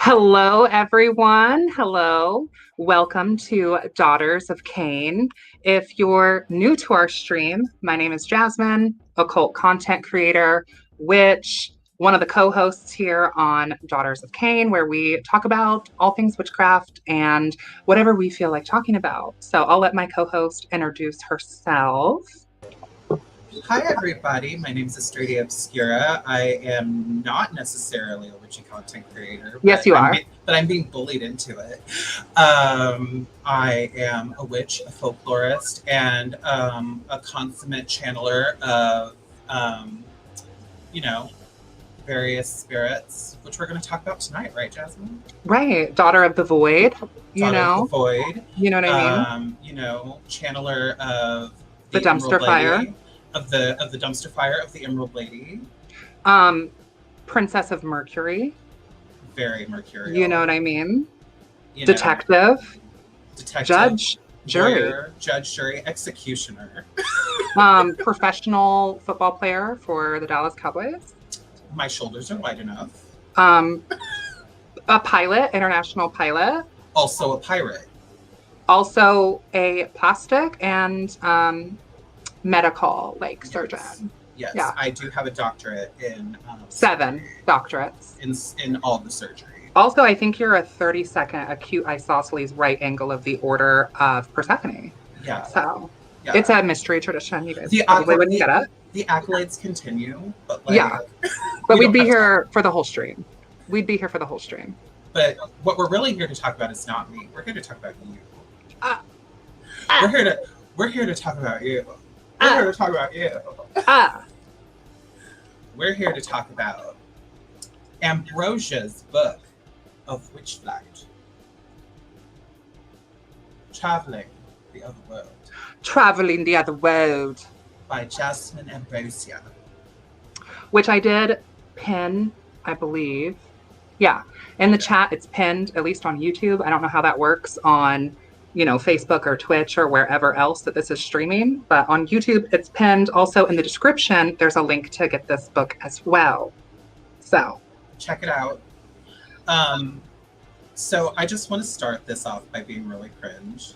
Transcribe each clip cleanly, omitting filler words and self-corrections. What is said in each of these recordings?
Hello, everyone. Hello. Welcome to Daughters of Qayin. If you're new to our stream, my name is Jasmine, occult content creator, witch, one of the co hosts here on Daughters of Qayin, where we talk about all things witchcraft and whatever we feel like talking about. So I'll let my co host introduce herself. Hi, everybody. My name is Estrella Obscura. I am not necessarily a witchy content creator. Yes, you are. But I'm being bullied into it. I am a witch, a folklorist, and a consummate channeler of, you know, various spirits, which we're going to talk about tonight, right, Jasmine? Right. Daughter of the Void. Daughter of the Void. You know what I mean? Channeler of the dumpster fire. Of the dumpster fire of the Emerald Lady. Princess of Mercury. Very mercurial. You know what I mean? Detective. Judge, jury. Judge, jury, executioner. Professional football player for the Dallas Cowboys. My shoulders are wide enough. A pilot, international pilot. Also a pirate. Also a plastic and medical surgeon. Yes. Yeah. I do have a doctorate in 7 doctorates in all the surgery. Also, I think you're a 32nd acute isosceles right angle of the Order of Persephone. Yeah. So it's a mystery tradition. You guys probably wouldn't get it. The accolades continue, but but we'd be here for the whole stream. We'd be here for the whole stream. But what we're really here to talk about is not me. We're here to talk about you. We're here to talk about you. We're here to talk about you. We're here to talk about Ambrosia's book of Witchflight. Traveling the Other World. Traveling the Other World. By Jasmine Ambrosia. Which I did pin, I believe. Yeah. In the chat, it's pinned, at least on YouTube. I don't know how that works on Facebook or Twitch or wherever else that this is streaming. But on YouTube, it's pinned. Also in the description, there's a link to get this book as well. So check it out. So I just want to start this off by being really cringe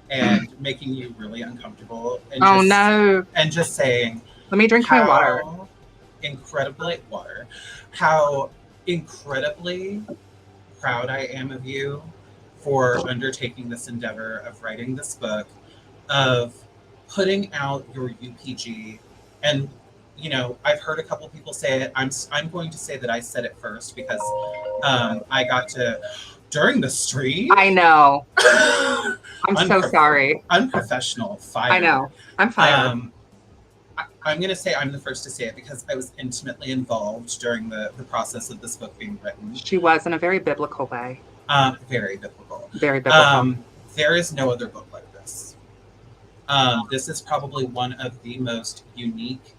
and making you really uncomfortable. And And just saying, let me drink my water. How incredibly proud I am of you for undertaking this endeavor of writing this book, of putting out your UPG. And, I've heard a couple people say it. I'm going to say that I said it first because I got to, during the stream. I know. I'm so sorry. Unprofessional. Fire. I know. I'm fired. I'm going to say I'm the first to say it because I was intimately involved during the process of this book being written. She was, in a very biblical way. Very biblical. Very biblical. There is no other book like this. This is probably one of the most unique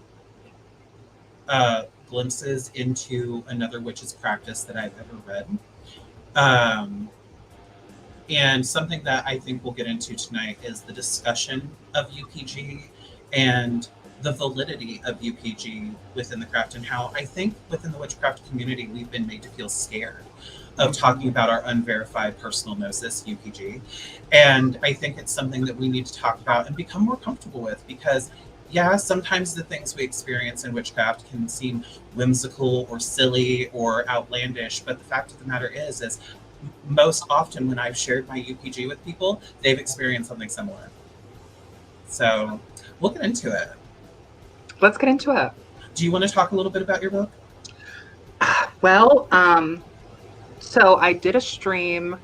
glimpses into another witch's practice that I've ever read. And something that I think we'll get into tonight is the discussion of UPG and the validity of UPG within the craft, and how I think within the witchcraft community we've been made to feel scared of talking about our unverified personal gnosis, UPG. And I think it's something that we need to talk about and become more comfortable with, because sometimes the things we experience in witchcraft can seem whimsical or silly or outlandish, but the fact of the matter is most often when I've shared my UPG with people, they've experienced something similar. So we'll get into it. Let's get into it. Do you want to talk a little bit about your book? Well, so I did a stream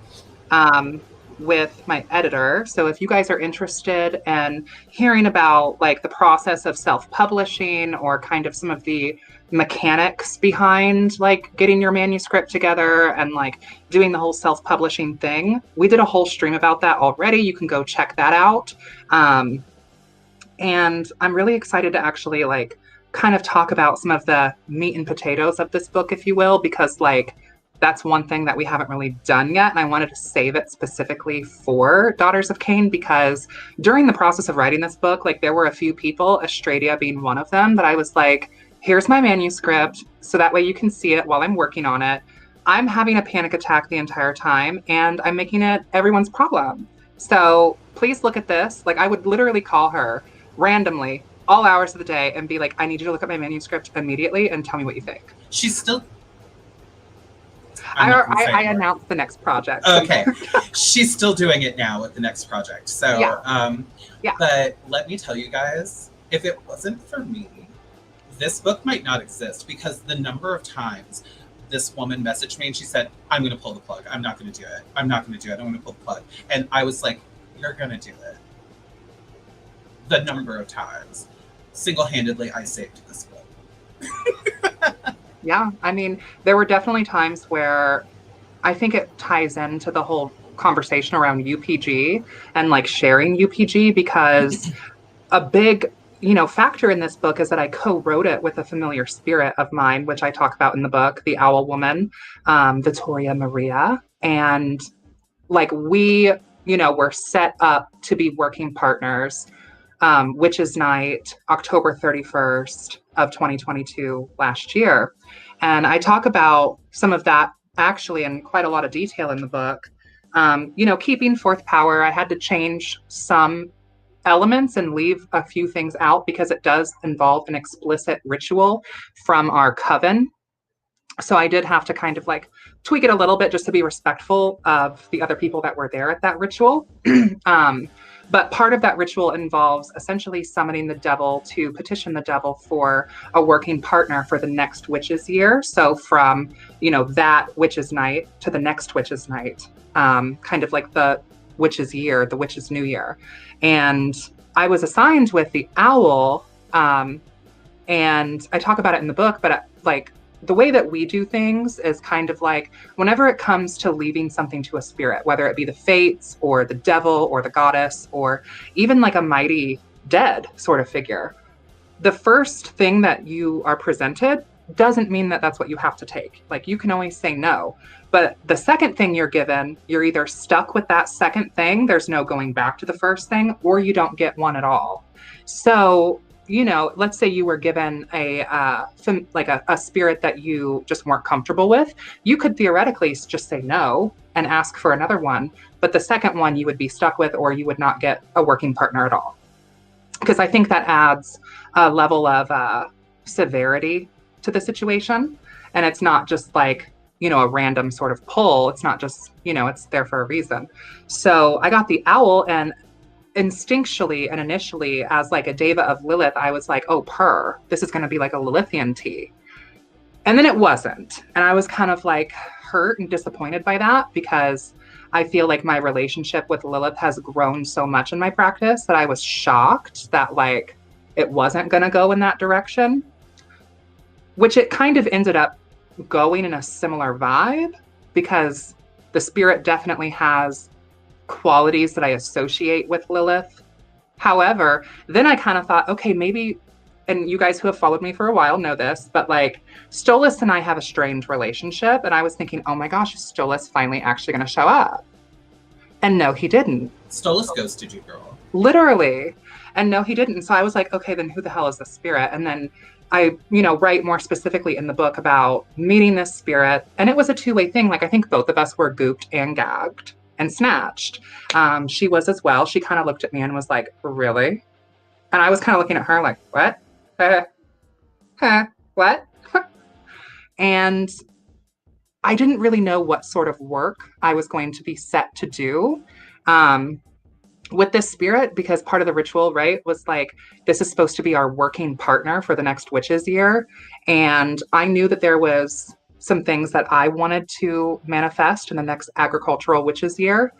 with my editor. So if you guys are interested in hearing about the process of self-publishing or kind of some of the mechanics behind getting your manuscript together and doing the whole self-publishing thing, we did a whole stream about that already. You can go check that out. And I'm really excited to actually kind of talk about some of the meat and potatoes of this book, if you will, because that's one thing that we haven't really done yet. And I wanted to save it specifically for Daughters of Qayin, because during the process of writing this book, there were a few people, Estrella being one of them, that I was here's my manuscript. So that way you can see it while I'm working on it. I'm having a panic attack the entire time and I'm making it everyone's problem. So please look at this. Like I would literally call her randomly all hours of the day and be like, I need you to look at my manuscript immediately and tell me what you think. She's still. I'm I not going to say I anymore. announced the next project. Okay, she's still doing it now with the next project. So, Yeah. Yeah. But let me tell you guys, if it wasn't for me, this book might not exist because the number of times this woman messaged me and she said, I'm going to pull the plug. I'm not going to do it. I'm not going to do it. I'm going to pull the plug. And I was like, you're going to do it. The number of times. Single-handedly, I saved this book. Yeah. I mean, there were definitely times where I think it ties into the whole conversation around UPG and like sharing UPG because a big factor in this book is that I co-wrote it with a familiar spirit of mine, which I talk about in the book, the owl woman, Vittoria Maria. And like we, were set up to be working partners, Witches Night, October 31st of 2022 last year. And I talk about some of that actually in quite a lot of detail in the book. Keeping fourth power, I had to change some elements and leave a few things out because it does involve an explicit ritual from our coven. So I did have to kind of like tweak it a little bit just to be respectful of the other people that were there at that ritual. But part of that ritual involves essentially summoning the devil to petition the devil for a working partner for the next witches year. So from, that witches night to the next witches night, kind of like the witches year, the witches new year. And I was assigned with the owl. And I talk about it in the book, but like the way that we do things is kind of like whenever it comes to leaving something to a spirit, whether it be the fates or the devil or the goddess or even like a mighty dead sort of figure, the first thing that you are presented doesn't mean that that's what you have to take. Like you can always say no. But the second thing you're given, you're either stuck with that second thing, there's no going back to the first thing, or you don't get one at all. So let's say you were given a spirit that you just weren't comfortable with, you could theoretically just say no and ask for another one. But the second one you would be stuck with, or you would not get a working partner at all. Because I think that adds a level of severity to the situation. And it's not just like, a random sort of pull. It's not just, it's there for a reason. So I got the owl, and instinctually and initially as like a deva of Lilith, I was like, oh, this is going to be like a Lilithian tea. And then it wasn't. And I was kind of like hurt and disappointed by that because I feel like my relationship with Lilith has grown so much in my practice that I was shocked that like it wasn't going to go in that direction, which it kind of ended up going in a similar vibe because the spirit definitely has qualities that I associate with Lilith. However, then I kind of thought, okay, maybe, and you guys who have followed me for a while know this, but like Stolas and I have a strange relationship. And I was thinking, oh my gosh, is Stolas finally actually going to show up? And no, he didn't. Stolas ghosted you, girl. Literally. And no, he didn't. So I was like, okay, then who the hell is the spirit? And then I, write more specifically in the book about meeting this spirit. And it was a two-way thing. Like I think both of us were gooped and gagged and snatched. She was as well. She kind of looked at me and was like, really? And I was kind of looking at her like, what? What? And I didn't really know what sort of work I was going to be set to do with this spirit, because part of the ritual, right, was like, this is supposed to be our working partner for the next witches year. And I knew that there was some things that I wanted to manifest in the next agricultural witches year.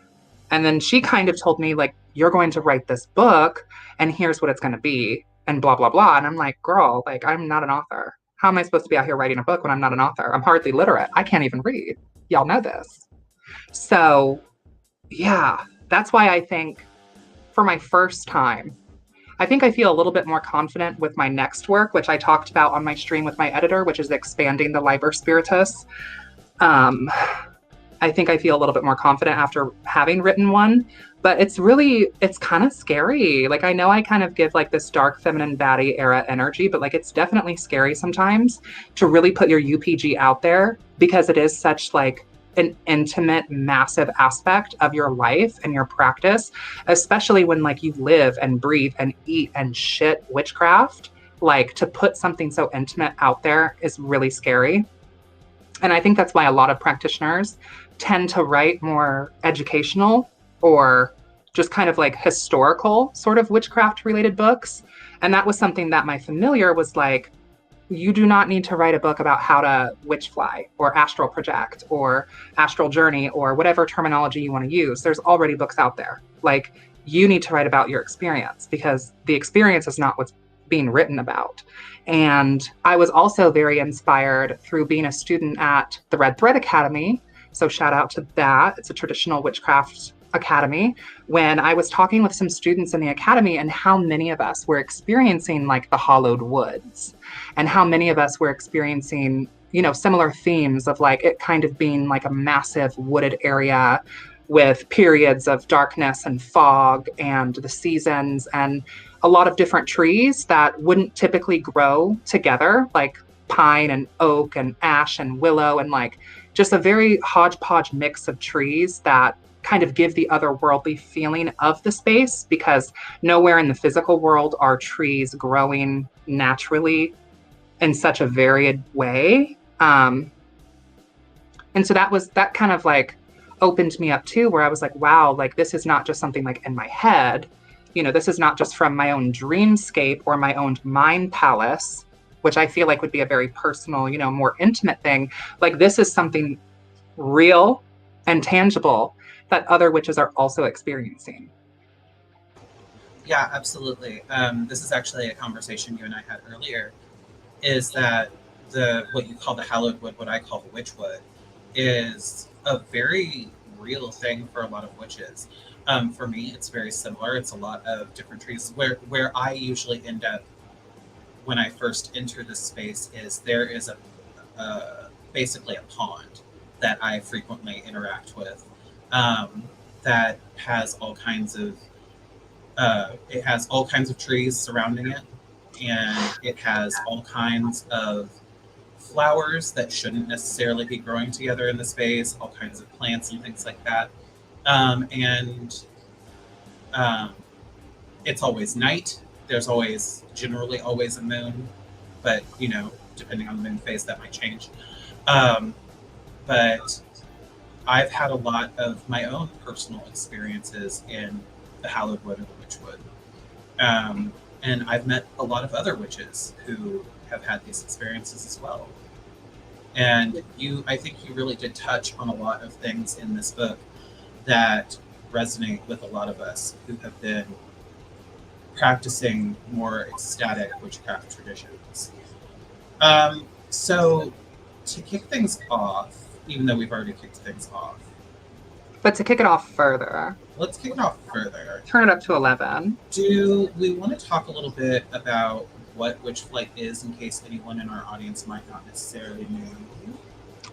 And then she kind of told me like, you're going to write this book and here's what it's going to be and blah, blah, blah. And I'm like, girl, like, I'm not an author. How am I supposed to be out here writing a book when I'm not an author? I'm hardly literate. I can't even read. Y'all know this. So yeah, that's why I think for my first time, I think I feel a little bit more confident with my next work, which I talked about on my stream with my editor, which is expanding the Liber Spiritus. I think I feel a little bit more confident after having written one, but it's kind of scary. Like, I know I kind of give like this dark feminine baddie era energy, but like it's definitely scary sometimes to really put your UPG out there because it is such like an intimate, massive aspect of your life and your practice, especially when like you live and breathe and eat and shit witchcraft. Like, to put something so intimate out there is really scary. And I think that's why a lot of practitioners tend to write more educational or just kind of like historical sort of witchcraft related books. And that was something that my familiar was like, you do not need to write a book about how to witch fly or astral project or astral journey or whatever terminology you want to use. There's already books out there. Like, you need to write about your experience because the experience is not what's being written about. And I was also very inspired through being a student at the Red Thread Academy. So shout out to that. It's a traditional witchcraft academy. When I was talking with some students in the academy and how many of us were experiencing like the hollowed woods and how many of us were experiencing, you know, similar themes of like it kind of being like a massive wooded area with periods of darkness and fog and the seasons and a lot of different trees that wouldn't typically grow together, like pine and oak and ash and willow, and like just a very hodgepodge mix of trees that kind of give the otherworldly feeling of the space, because nowhere in the physical world are trees growing naturally in such a varied way. And so that kind of like opened me up too, where I was like, wow, like this is not just something like in my head. You know, this is not just from my own dreamscape or my own mind palace, which I feel like would be a very personal, you know, more intimate thing. Like, this is something real and tangible that other witches are also experiencing. Yeah, absolutely. This is actually a conversation you and I had earlier, is that the what you call the hallowed wood, what I call the witchwood, is a very real thing for a lot of witches. For me, it's very similar. It's a lot of different trees. Where I usually end up when I first enter this space is there is basically a pond that I frequently interact with, that has all kinds of trees surrounding it, and it has all kinds of flowers that shouldn't necessarily be growing together in the space, all kinds of plants and things like that. And it's always night. There's generally always a moon, but you know, depending on the moon phase, that might change. But I've had a lot of my own personal experiences in the hallowed wood or the witchwood. And I've met a lot of other witches who have had these experiences as well. And I think you really did touch on a lot of things in this book that resonate with a lot of us who have been practicing more ecstatic witchcraft traditions. So to kick things off, even though we've already kicked things off, But to kick it off further, let's kick it off further. turn it up to 11. Do we want to talk a little bit about what Witchflight is, in case anyone in our audience might not necessarily know?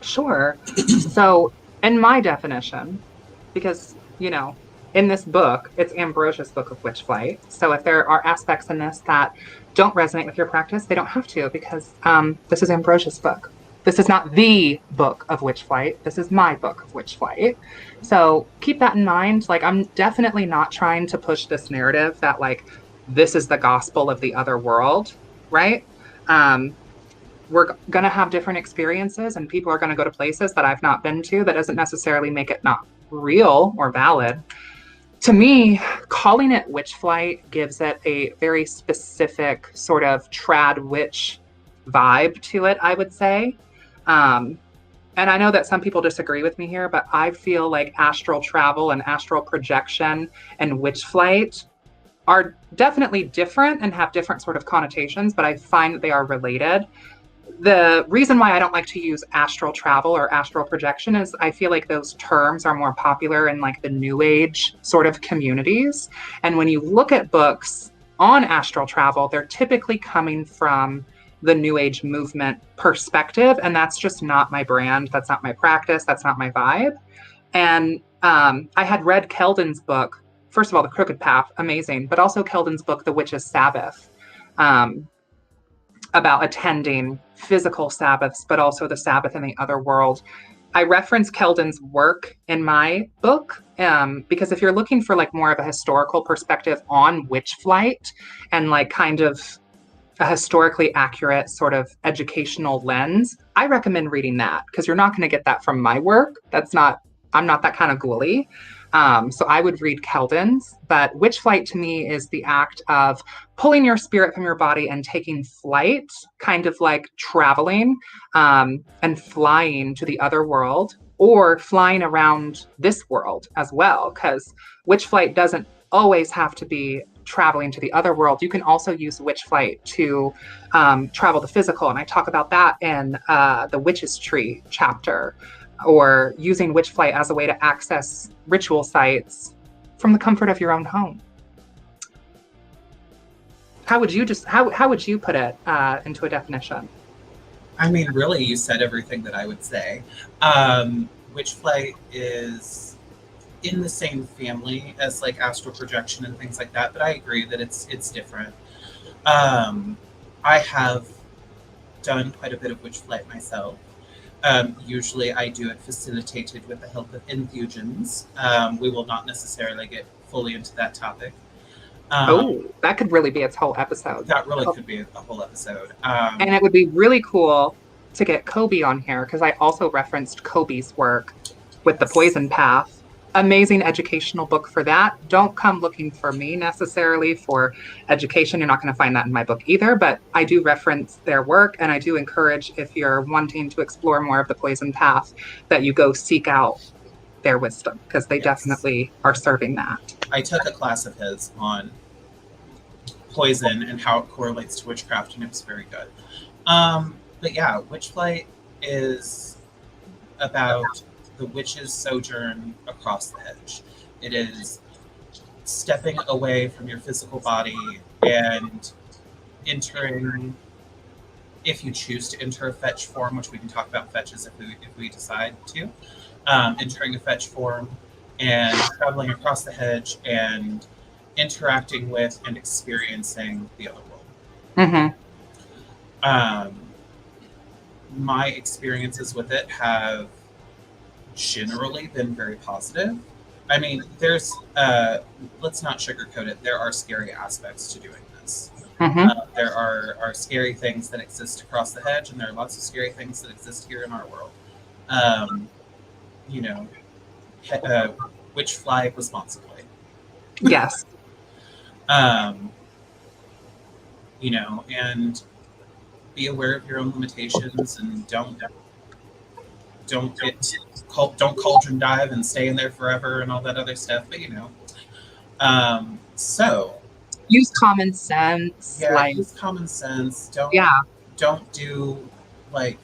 Sure. So, in my definition, because, you know, in this book, it's Ambrosia's book of Witchflight. So if there are aspects in this that don't resonate with your practice, they don't have to, because this is Ambrosia's book. This is not the book of Witchflight. This is my book of Witchflight. So keep that in mind. Like, I'm definitely not trying to push this narrative that, like, this is the gospel of the other world, right? We're going to have different experiences, and people are going to go to places that I've not been to. That doesn't necessarily make it not real or valid. To me, calling it Witchflight gives it a very specific sort of trad witch vibe to it, I would say. And I know that some people disagree with me here, but I feel like astral travel and astral projection and witchflight are definitely different and have different sort of connotations, but I find that they are related. The reason why I don't like to use astral travel or astral projection is I feel like those terms are more popular in like the new age sort of communities. And when you look at books on astral travel, they're typically coming from the New Age movement perspective. And that's just not my brand. That's not my practice. That's not my vibe. And I had read Keldon's book, first of all, The Crooked Path, amazing, but also Keldon's book, The Witch's Sabbath, about attending physical Sabbaths, but also the Sabbath in the other world. I reference Keldon's work in my book because if you're looking for like more of a historical perspective on Witchflight and like kind of a historically accurate sort of educational lens, I recommend reading that because you're not going to get that from my work. I'm not that kind of ghoulie. So I would read Keldon's, but Witchflight to me is the act of pulling your spirit from your body and taking flight, kind of like traveling and flying to the other world or flying around this world as well. Because Witchflight doesn't always have to be traveling to the other world. You can also use Witchflight to travel the physical. And I talk about that in the Witch's Tree chapter, or using Witchflight as a way to access ritual sites from the comfort of your own home. How would you put it into a definition? I mean, really, you said everything that I would say. Witchflight is in the same family as like astral projection and things like that, but I agree that it's different. I have done quite a bit of Witchflight myself. Usually I do it facilitated with the help of infusions. We will not necessarily get fully into that topic. That could really be its whole episode. That really could be a whole episode. And it would be really cool to get Kobe on here because I also referenced Kobe's work with the Poison Path. Amazing educational book for that. Don't come looking for me necessarily for education. You're not going to find that in my book either, but I do reference their work, and I do encourage, if you're wanting to explore more of the Poison Path, that you go seek out their wisdom because they definitely are serving that. I took a class of his on poison and how it correlates to witchcraft, and it was very good. But yeah, Witchflight is about the witch's sojourn across the hedge. It is stepping away from your physical body and entering, if you choose to enter a fetch form, which we can talk about fetches if we decide to, entering a fetch form and traveling across the hedge and interacting with and experiencing the other world. Mm-hmm. My experiences with it have generally been very positive. I mean, there's let's not sugarcoat it. There are scary aspects to doing this. Mm-hmm. There are scary things that exist across the hedge, and there are lots of scary things that exist here in our world. Which fly responsibly. Yes. And be aware of your own limitations, and don't cauldron dive and stay in there forever and all that other stuff. But so use common sense. Yeah, use common sense. Don't do like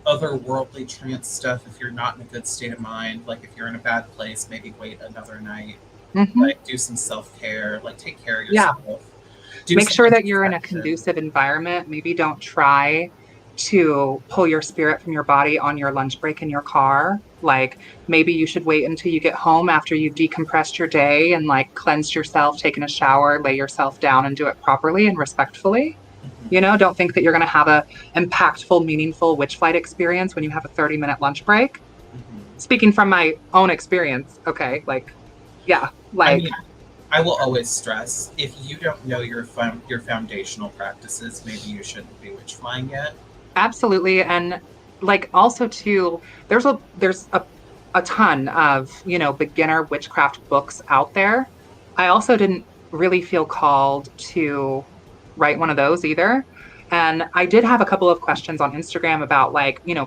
otherworldly trance stuff if you're not in a good state of mind. Like if you're in a bad place, maybe wait another night. Mm-hmm. Like do some self-care. Like take care of yourself. Yeah. Make sure that you're in a conducive environment. Maybe don't try to pull your spirit from your body on your lunch break in your car. Like maybe you should wait until you get home after you've decompressed your day and like cleansed yourself, taken a shower, lay yourself down and do it properly and respectfully. Mm-hmm. Don't think that you're going to have a impactful, meaningful Witchflight experience when you have a 30-minute lunch break. Mm-hmm. Speaking from my own experience. Okay. I will always stress, if you don't know your foundational practices, maybe you shouldn't be witch flying yet. Absolutely. And also too, there's a ton of, beginner witchcraft books out there. I also didn't really feel called to write one of those either. And I did have a couple of questions on Instagram about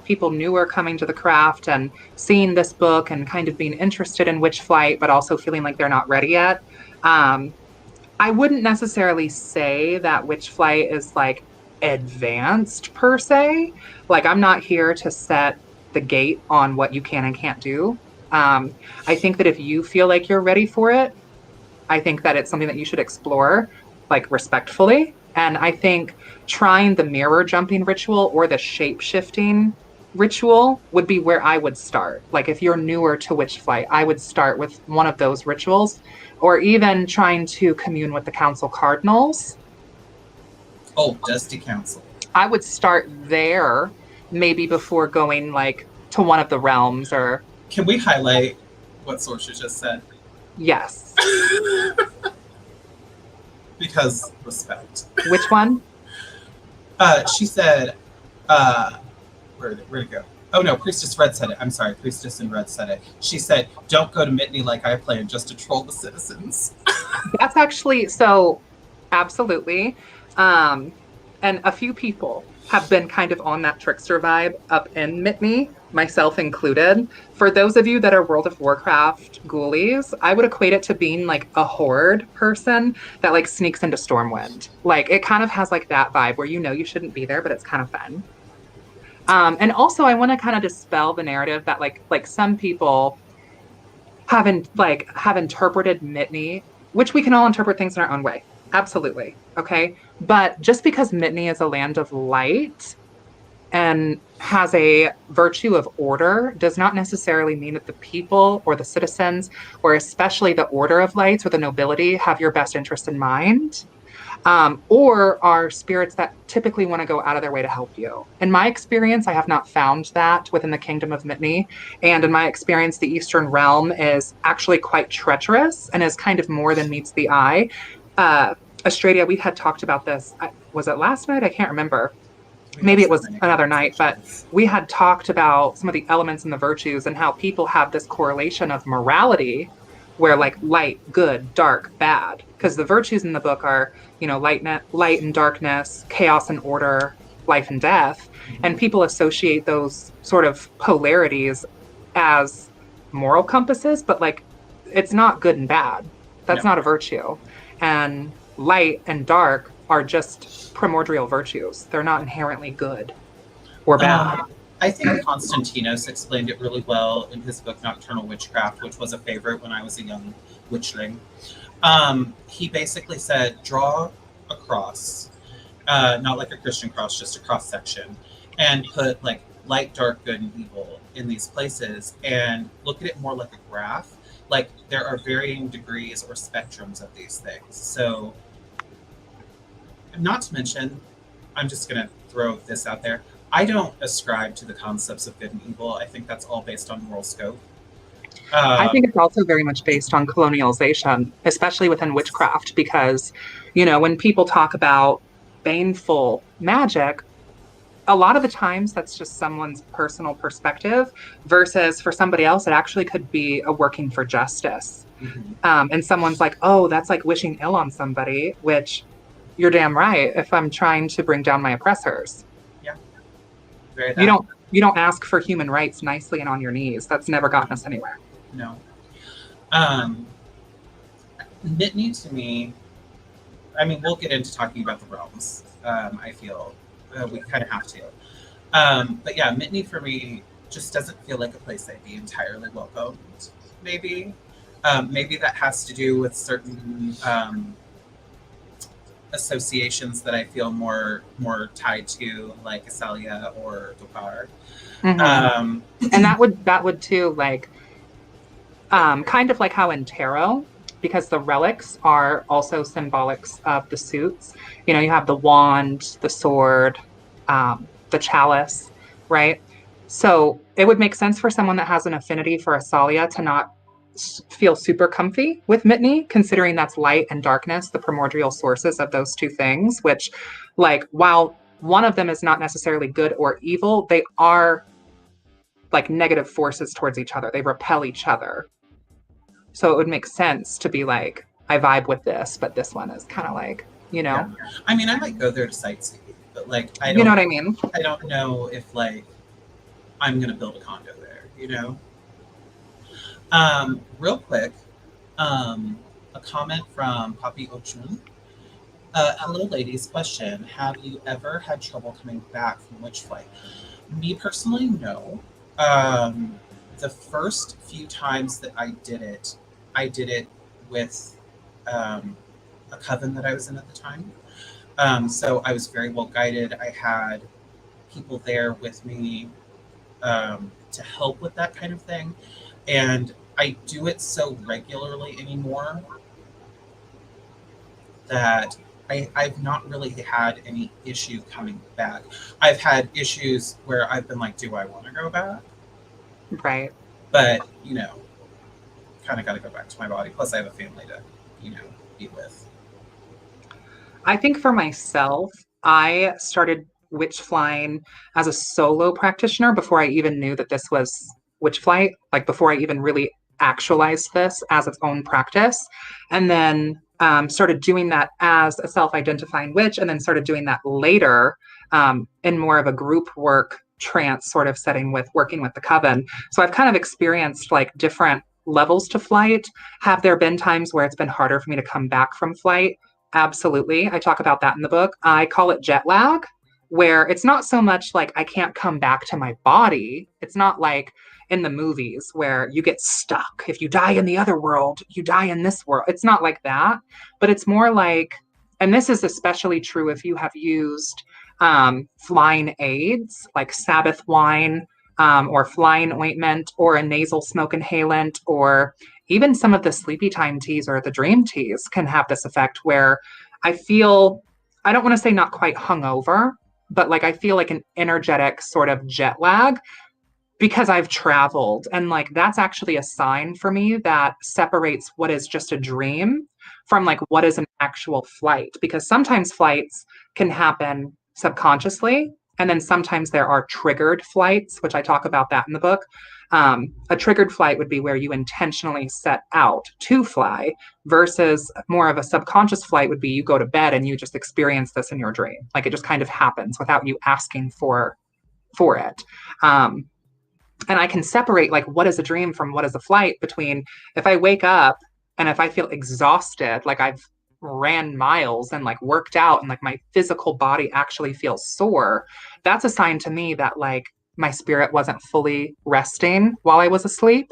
people newer coming to the craft and seeing this book and kind of being interested in Witchflight, but also feeling like they're not ready yet. I wouldn't necessarily say that Witchflight is advanced per se. I'm not here to set the gate on what you can and can't do. I think that if you feel like you're ready for it, I think that it's something that you should explore respectfully. And I think trying the mirror jumping ritual or the shape shifting ritual would be where I would start. Like if you're newer to Witchflight, I would start with one of those rituals, or even trying to commune with the council cardinals. Oh, Dusty Council. I would start there, maybe before going like to one of the realms or Can we highlight what Sorsha just said? yes. Because respect. Which one? She said, uh, where'd it go? Oh no, Priestess Red said it. I'm sorry, Priestess in Red said it. She said, "Don't go to Mitney like I planned, just to troll the citizens." That's actually so absolutely. Um, and a few people have been kind of on that trickster vibe up in Mitney, myself included. For those of you that are World of Warcraft ghoulies, I would equate it to being like a horde person that like sneaks into Stormwind. Like it kind of has like that vibe where you know you shouldn't be there, but it's kind of fun. And also I want to kind of dispel the narrative that like some people have interpreted Mitney, which we can all interpret things in our own way. Absolutely. Okay. But just because Mitney is a land of light and has a virtue of order does not necessarily mean that the people or the citizens, or especially the order of lights or the nobility, have your best interest in mind, or are spirits that typically want to go out of their way to help you. In my experience, I have not found that within the Kingdom of Mitney. And in my experience, the Eastern Realm is actually quite treacherous and is kind of more than meets the eye. Australia, we had talked about this. Was it last night? I can't remember. We have Maybe it so was many another night, but conversations. we had talked about some of the elements and the virtues and how people have this correlation of morality where like light, good, dark, bad, because the virtues in the book are, light and darkness, chaos and order, life and death, and Mhm. people associate those sort of polarities as moral compasses, but like it's not good and bad. That's No. not a virtue. And light and dark are just primordial virtues. They're not inherently good or bad. I think Konstantinos explained it really well in his book Nocturnal Witchcraft, which was a favorite when I was a young witchling. He basically said, draw a cross, not like a Christian cross, just a cross section, and put like light, dark, good, and evil in these places, and look at it more like a graph. Like there are varying degrees or spectrums of these things. So, not to mention, I'm just going to throw this out there. I don't ascribe to the concepts of good and evil. I think that's all based on moral scope. I Um, think it's also very much based on colonialization, especially within witchcraft, because, when people talk about baneful magic, a lot of the times that's just someone's personal perspective versus for somebody else, it actually could be a working for justice. mhm. And someone's like, oh, that's like wishing ill on somebody, which you're damn right if I'm trying to bring down my oppressors. Yeah, very You that. don't ask for human rights nicely and on your knees. That's never gotten No, us anywhere. no. Um, Nittany to me, I mean, we'll get into talking about the realms. I feel we kind of have to. But yeah, Mitney for me just doesn't feel like a place I'd be entirely welcomed. Maybe, maybe that has to do with certain associations that I feel more tied to, like Asalia or Dokar. Mm-hmm. Um, And that would too, like kind of like how in tarot, because the relics are also symbolics of the suits. You have the wand, the sword, the chalice, right? So it would make sense for someone that has an affinity for Asalia to not feel super comfy with Mitney, considering that's light and darkness, the primordial sources of those two things, which, like, while one of them is not necessarily good or evil, they are like negative forces towards each other. They repel each other. So it would make sense to be like, I vibe with this, but this one is kind of like, yeah, I mean, I might go there to sightsee, but like, you know what I mean? I don't know if like I'm gonna build a condo there. Real quick, a comment from Papi Ochun. Hello, ladies. Question: have you ever had trouble coming back from Witchflight? Me personally, no. Um, the first few times that I did it with a coven that I was in at the time. So I was very well guided. I had people there with me to help with that kind of thing. And I do it so regularly anymore that I've not really had any issue coming back. I've had issues where I've been like, do I want to go back? Right. But, kind of got to go back to my body. Plus, I have a family to, you know, be with. I think for myself, I started witch flying as a solo practitioner before I even knew that this was witch flight, like before I even really actualized this as its own practice. And then started doing that as a self identifying witch, and then started doing that later in more of a group work trance sort of setting with working with the coven. So I've kind of experienced like different levels to flight. Have there been times where it's been harder for me to come back from flight? Absolutely. I talk about that in the book. I call it jet lag, where it's not so much like I can't come back to my body. It's not like in the movies where you get stuck. If you die in the other world, you die in this world. It's not like that, but it's more like, and this is especially true if you have used flying aids like Sabbath wine or flying ointment or a nasal smoke inhalant or even some of the sleepy time teas or the dream teas can have this effect where I feel, I don't want to say not quite hungover, but like I feel like an energetic sort of jet lag because I've traveled. And like that's actually a sign for me that separates what is just a dream from like what is an actual flight. Because sometimes flights can happen subconsciously. And then sometimes there are triggered flights, which I talk about that in the book. A triggered flight would be where you intentionally set out to fly, versus more of a subconscious flight would be you go to bed and you just experience this in your dream. Like it just kind of happens without you asking for it. Um, and I can separate like what is a dream from what is a flight between if I wake up and if I feel exhausted, like I've ran miles and like worked out and like my physical body actually feels sore, that's a sign to me that like my spirit wasn't fully resting while I was asleep.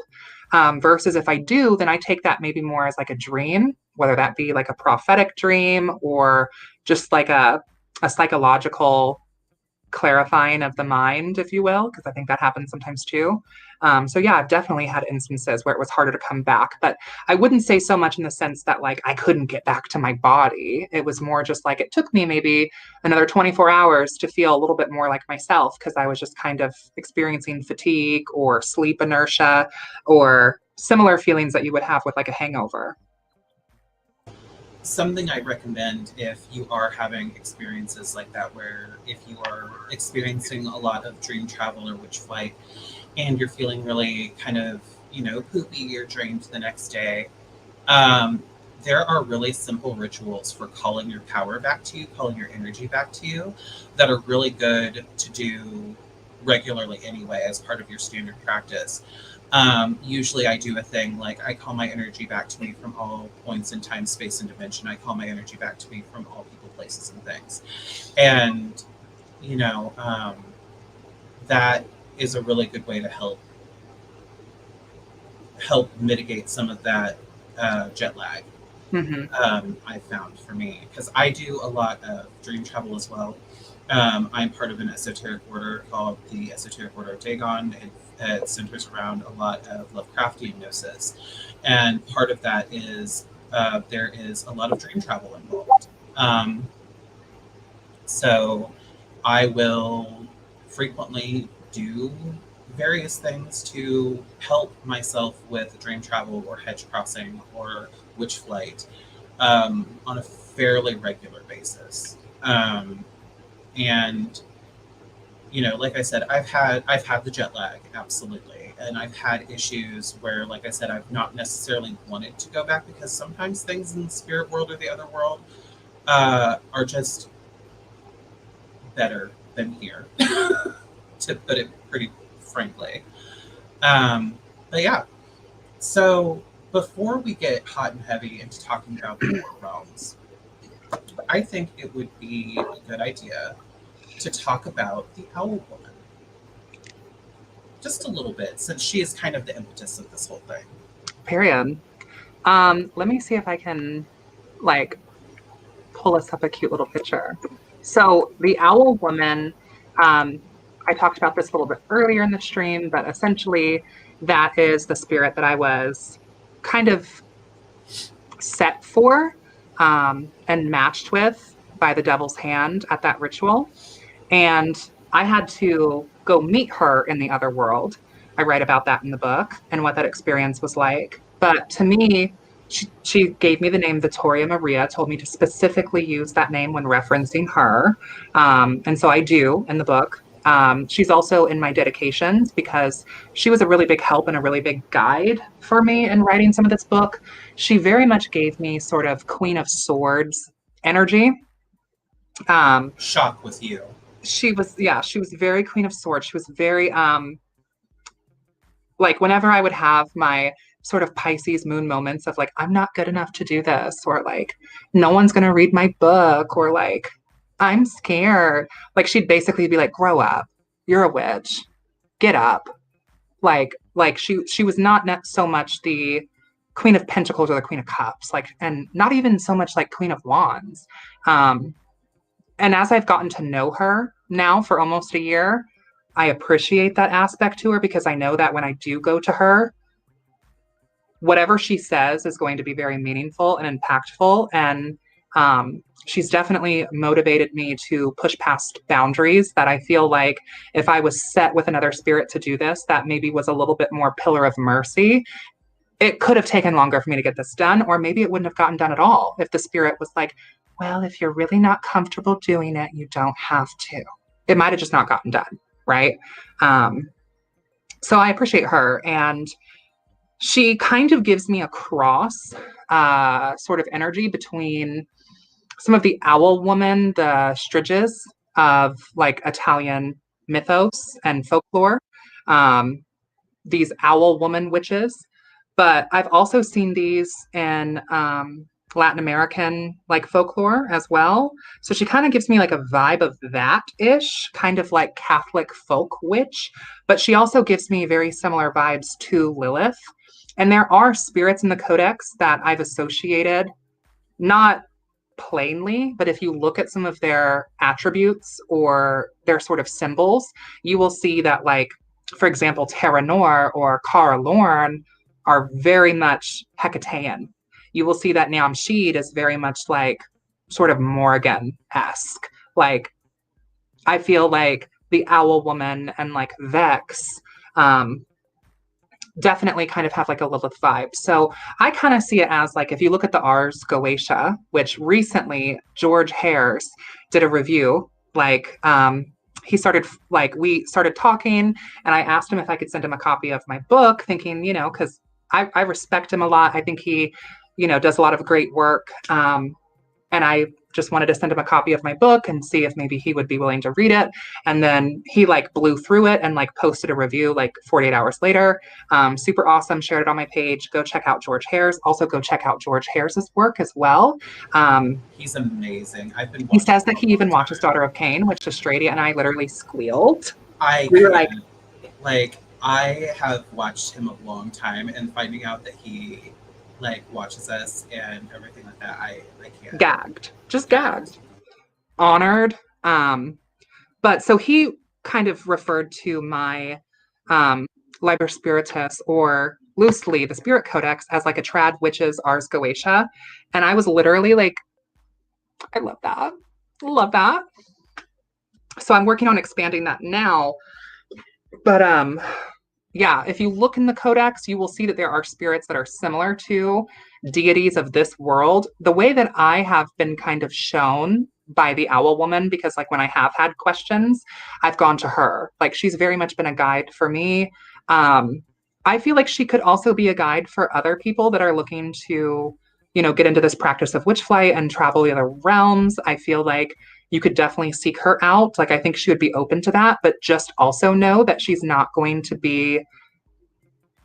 Versus if I do, then I take that maybe more as like a dream, whether that be like a prophetic dream or just like a psychological clarifying of the mind, if you will, because I think that happens sometimes too. So yeah, I've definitely had instances where it was harder to come back, but I wouldn't say so much in the sense that like I couldn't get back to my body. It was more just like it took me maybe another 24 hours to feel a little bit more like myself because I was just kind of experiencing fatigue or sleep inertia or similar feelings that you would have with like a hangover. Something I recommend if you are having experiences like that, where if you are experiencing a lot of dream travel or witch flight, and you're feeling really kind of, poopy or drained the next day, um, there are really simple rituals for calling your power back to you, calling your energy back to you, that are really good to do regularly anyway as part of your standard practice. Usually I do a thing like I call my energy back to me from all points in time, space, and dimension. I call my energy back to me from all people, places, and things. And, you know, um, that is a really good way to help mitigate some of that jet lag. Mm-hmm. I found for me, because I do a lot of dream travel as well. I'm part of an esoteric order called the Esoteric Order of Dagon. It centers around a lot of Lovecraftian gnosis, and part of that is there is a lot of dream travel involved. So I will frequently do various things to help myself with dream travel or hedge crossing or witch flight on a fairly regular basis. And like I said, I've had the jet lag, absolutely, and I've had issues where, like I said, I've not necessarily wanted to go back because sometimes things in the spirit world or the other world are just better than here, to put it pretty frankly. But yeah, so before we get hot and heavy into talking about the lower realms, I think it would be a good idea to talk about the Owl Woman just a little bit, since she is kind of the impetus of this whole thing. Period. Let me see if I can like pull us up a cute little picture. So the owl woman, I talked about this a little bit earlier in the stream, but essentially that is the spirit that I was kind of set for and matched with by the devil's hand at that ritual. And I had to go meet her in the other world. I write about that in the book and what that experience was like. But to me, she gave me the name Vittoria Maria, told me to specifically use that name when referencing her. And so I do in the book. She's also in my dedications because she was a really big help and a really big guide for me in writing some of this book. She very much gave me sort of Queen of Swords energy. Shock with you. She was very Queen of Swords. She was very like whenever I would have my sort of Pisces moon moments of like, I'm not good enough to do this, or like, no one's going to read my book, or like, I'm scared. Like, she'd basically be like, grow up. You're a witch. Get up. Like she was not so much the Queen of Pentacles or the Queen of Cups, like, and not even so much like Queen of Wands. And as I've gotten to know her now for almost a year, I appreciate that aspect to her because I know that when I do go to her, whatever she says is going to be very meaningful and impactful. And she's definitely motivated me to push past boundaries that I feel like if I was set with another spirit to do this, that maybe was a little bit more pillar of mercy. It could have taken longer for me to get this done, or maybe it wouldn't have gotten done at all if the spirit was like, well, if you're really not comfortable doing it, you don't have to. It might have just not gotten done, right? So I appreciate her. And she kind of gives me a cross sort of energy between some of the owl woman, the striges of like Italian mythos and folklore, these owl woman witches. But I've also seen these in Latin American like folklore as well. So she kind of gives me like a vibe of that-ish, kind of like Catholic folk witch. But she also gives me very similar vibes to Lilith. And there are spirits in the codex that I've associated, not plainly, but if you look at some of their attributes or their sort of symbols, you will see that, like, for example, Terra Nor or Cara Lorn are very much Hecatean. You will see that Namshid is very much like sort of Morrigan-esque. Like, I feel like the Owl Woman and like Vex definitely kind of have like a Lilith vibe. So I kind of see it as like, if you look at the Ars Goetia, which recently George Hares did a review, like he started, like we started talking and I asked him if I could send him a copy of my book, thinking, you know, because I respect him a lot. I think he, you know, does a lot of great work. And I just wanted to send him a copy of my book and see if maybe he would be willing to read it. And then he like blew through it and like posted a review like 48 hours later. Super awesome. Shared it on my page. Go check out George Hares. Also go check out George Hares' work as well. He's amazing. I've been. He says that he even watches Daughter of Cain, which Estradia and I literally squealed. We were like, I have watched him a long time, and finding out that he like watches us and everything like that, I can't. Gagged, honored. But so he kind of referred to my Liber Spiritus, or loosely the Spirit Codex, as like a trad witches Ars Goetia, and I was literally like, I love that. So I'm working on expanding that now. But yeah, if you look in the codex, you will see that there are spirits that are similar to deities of this world. The way that I have been kind of shown by the Owl Woman, because like when I have had questions, I've gone to her. Like she's very much been a guide for me. I feel like she could also be a guide for other people that are looking to, you know, get into this practice of witchflight and travel the other realms. I feel like you could definitely seek her out. Like, I think she would be open to that, but just also know that she's not going to be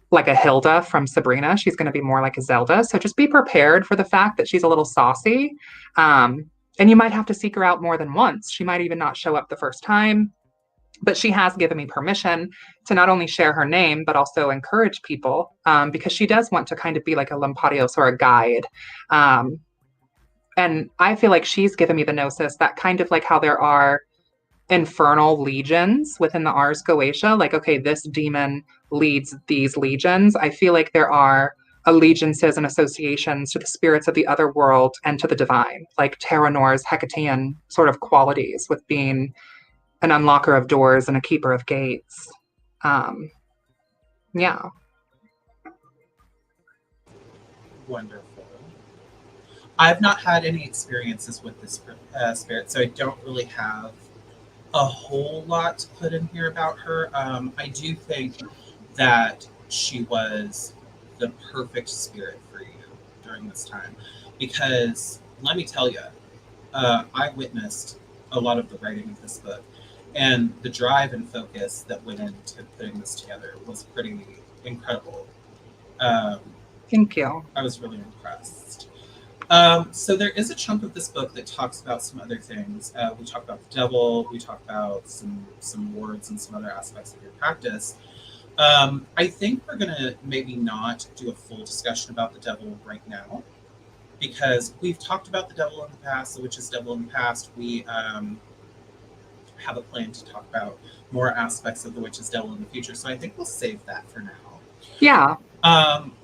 like a Hilda from Sabrina. She's going to be more like a Zelda. So just be prepared for the fact that she's a little saucy. And you might have to seek her out more than once. She might even not show up the first time, but she has given me permission to not only share her name, but also encourage people, because she does want to kind of be like a Lampadios or a guide. And I feel like she's given me the gnosis that kind of like how there are infernal legions within the Ars Goetia. Like, okay, this demon leads these legions. I feel like there are allegiances and associations to the spirits of the other world and to the divine, like Terranor's Hecatean sort of qualities with being an unlocker of doors and a keeper of gates. Um, yeah. Wonderful. I've not had any experiences with this spirit, so I don't really have a whole lot to put in here about her. I do think that she was the perfect spirit for you during this time because let me tell you, I witnessed a lot of the writing of this book, and the drive and focus that went into putting this together was pretty incredible. Um, Thank you. I was really impressed. So there is a chunk of this book that talks about some other things. We talk about the devil. We talk about some wards and some other aspects of your practice. I think we're gonna maybe not do a full discussion about the devil right now because we've talked about the devil in the past, the witch's devil in the past. We have a plan to talk about more aspects of the witch's devil in the future. So I think we'll save that for now. Yeah.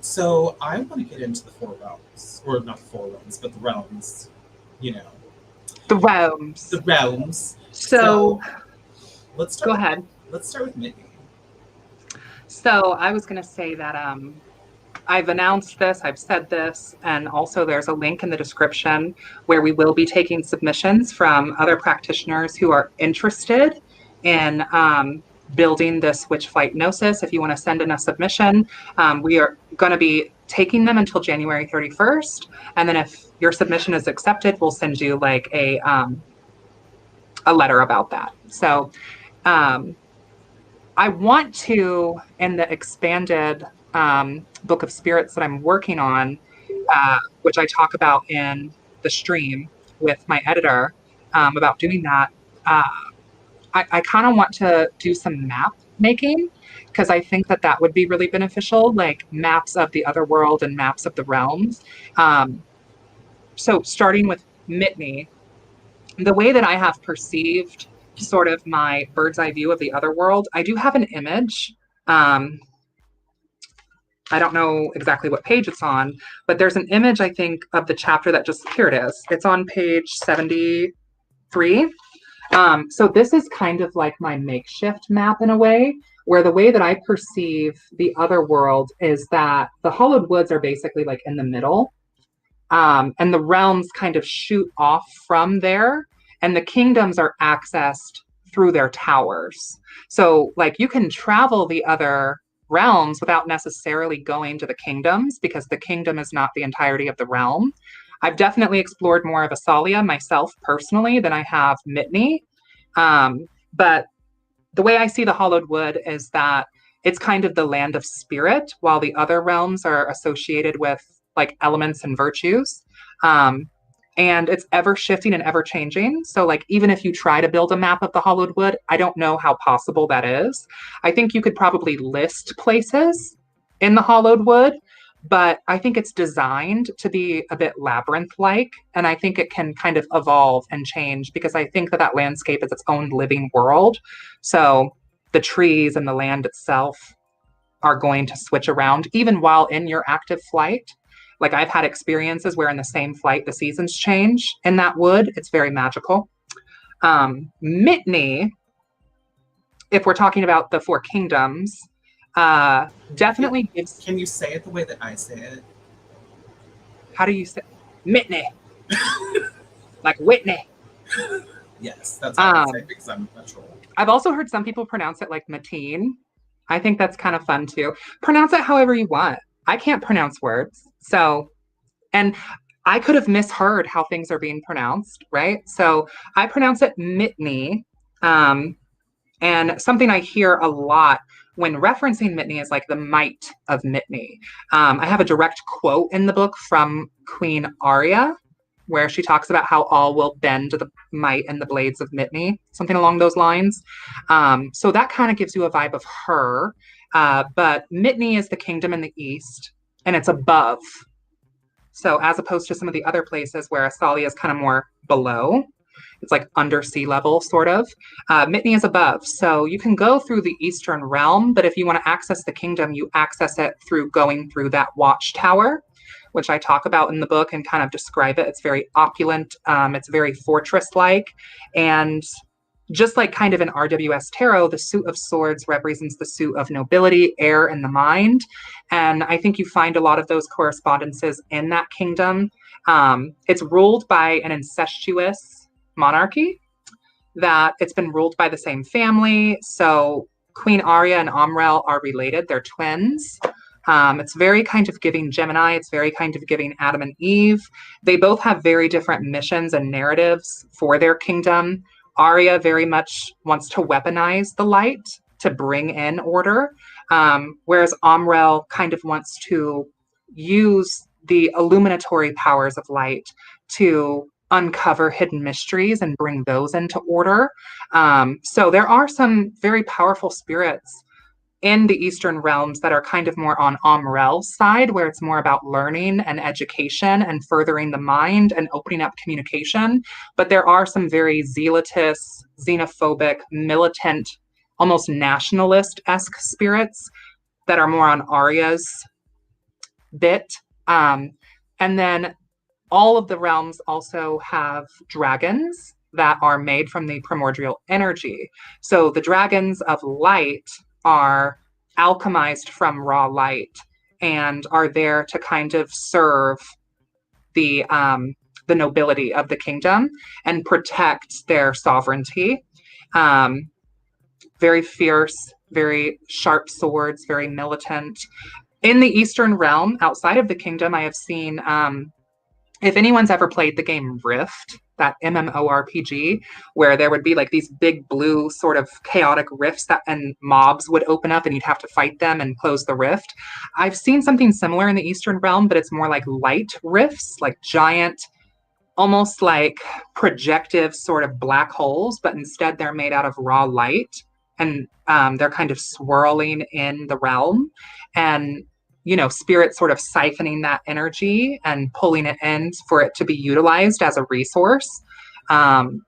So I want to get into the four realms, or not the four realms, but the realms, you know, The realms. the realms. So let's start. go ahead. Let's start with Mindy. So I was going to say that I've announced this, I've said this, and also there's a link in the description where we will be taking submissions from other practitioners who are interested in building this Witchflight Gnosis. If you want to send in a submission, we are going to be taking them until January 31st. And then if your submission is accepted, we'll send you like a letter about that. So I want to, in the expanded Book of Spirits that I'm working on, which I talk about in the stream with my editor about doing that, I kind of want to do some map making because I think that that would be really beneficial, like maps of the other world and maps of the realms. So starting with Mitney, the way that I have perceived sort of my bird's eye view of the other world, I do have an image. Um, I don't know exactly what page it's on, but there's an image, I think, of the chapter that just, here it is. It's on page 73. So this is kind of like my makeshift map in a way, where the way that I perceive the other world is that the hollowed woods are basically like in the middle, and the realms kind of shoot off from there, and the kingdoms are accessed through their towers. So, like, you can travel the other realms without necessarily going to the kingdoms because the kingdom is not the entirety of the realm. I've definitely explored more of Asalia myself personally than I have Mitney. But the way I see the hollowed wood is that it's kind of the land of spirit, while the other realms are associated with like elements and virtues. Um, and it's ever shifting and ever changing. So, like, even if you try to build a map of the hollowed wood, I don't know how possible that is. I think you could probably list places in the hollowed wood, but I think it's designed to be a bit labyrinth-like, and I think it can kind of evolve and change because I think that that landscape is its own living world. So the trees and the land itself are going to switch around even while in your active flight. Like, I've had experiences where in the same flight the seasons change in that wood. It's very magical. Mitney, if we're talking about the four kingdoms, definitely gives. Can you say it the way that I say it? How do you say Mitney? Like Whitney. Yes, that's how I say it because I'm a troll. I've also heard some people pronounce it like Mateen. I think that's kind of fun too. Pronounce it however you want. I can't pronounce words. So, and I could have misheard how things are being pronounced, right? So I pronounce it Mitney. And something I hear a lot when referencing Mitney is like the might of Mitney. I have a direct quote in the book from Queen Arya, where she talks about how all will bend to the might and the blades of Mitney, something along those lines. So that kind of gives you a vibe of her. But Mitney is the kingdom in the east, and it's above So as opposed to some of the other places where Astalia is kind of more below, it's like under sea level, sort of. Mitni is above. So you can go through the Eastern Realm, but if you want to access the kingdom, you access it through going through that watchtower, which I talk about in the book and kind of describe it. It's very opulent, it's very fortress like. And just like kind of in RWS Tarot, the suit of swords represents the suit of nobility, air, and the mind. And I think you find a lot of those correspondences in that kingdom. It's ruled by an incestuous monarchy, that it's been ruled by the same family. So Queen Arya and Amrel are related, they're twins. It's very kind of giving Gemini. It's very kind of giving Adam and Eve. They both have very different missions and narratives for their kingdom. Arya very much wants to weaponize the light to bring in order, whereas Amrel kind of wants to use the illuminatory powers of light to uncover hidden mysteries and bring those into order. So there are some very powerful spirits in the Eastern realms that are kind of more on Amrel's side, where it's more about learning and education and furthering the mind and opening up communication. But there are some very zealotous, xenophobic, militant, almost nationalist-esque spirits that are more on Arya's bit. And then all of the realms also have dragons that are made from the primordial energy. So the dragons of light are alchemized from raw light and are there to kind of serve the nobility of the kingdom and protect their sovereignty. Very fierce, very sharp swords, very militant. In the Eastern realm, outside of the kingdom, I have seen, if anyone's ever played the game Rift, that MMORPG, where there would be like these big blue sort of chaotic rifts that and mobs would open up and you'd have to fight them and close the rift. I've seen something similar in the Eastern realm, but it's more like light rifts, like giant, almost like projective sort of black holes, but instead they're made out of raw light, and they're kind of swirling in the realm. And spirit sort of siphoning that energy and pulling it in for it to be utilized as a resource. And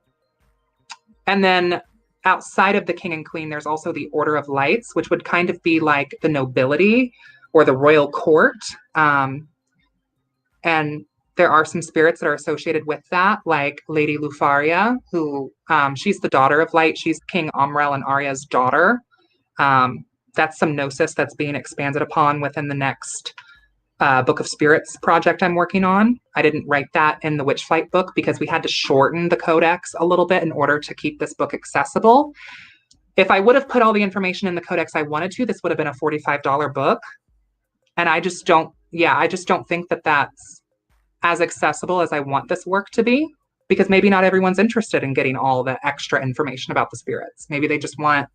then outside of the king and queen, there's also the Order of Lights, which would kind of be like the nobility or the royal court. And there are some spirits that are associated with that, like Lady Lufaria, who she's the daughter of light. She's King Amrel and Arya's daughter. That's some gnosis that's being expanded upon within the next Book of Spirits project I'm working on. I didn't write that in the Witchflight book because we had to shorten the codex a little bit in order to keep this book accessible. If I would have put all the information in the codex I wanted to, this would have been a $45 book. And I just don't think that that's as accessible as I want this work to be, because maybe not everyone's interested in getting all the extra information about the spirits. Maybe they just want,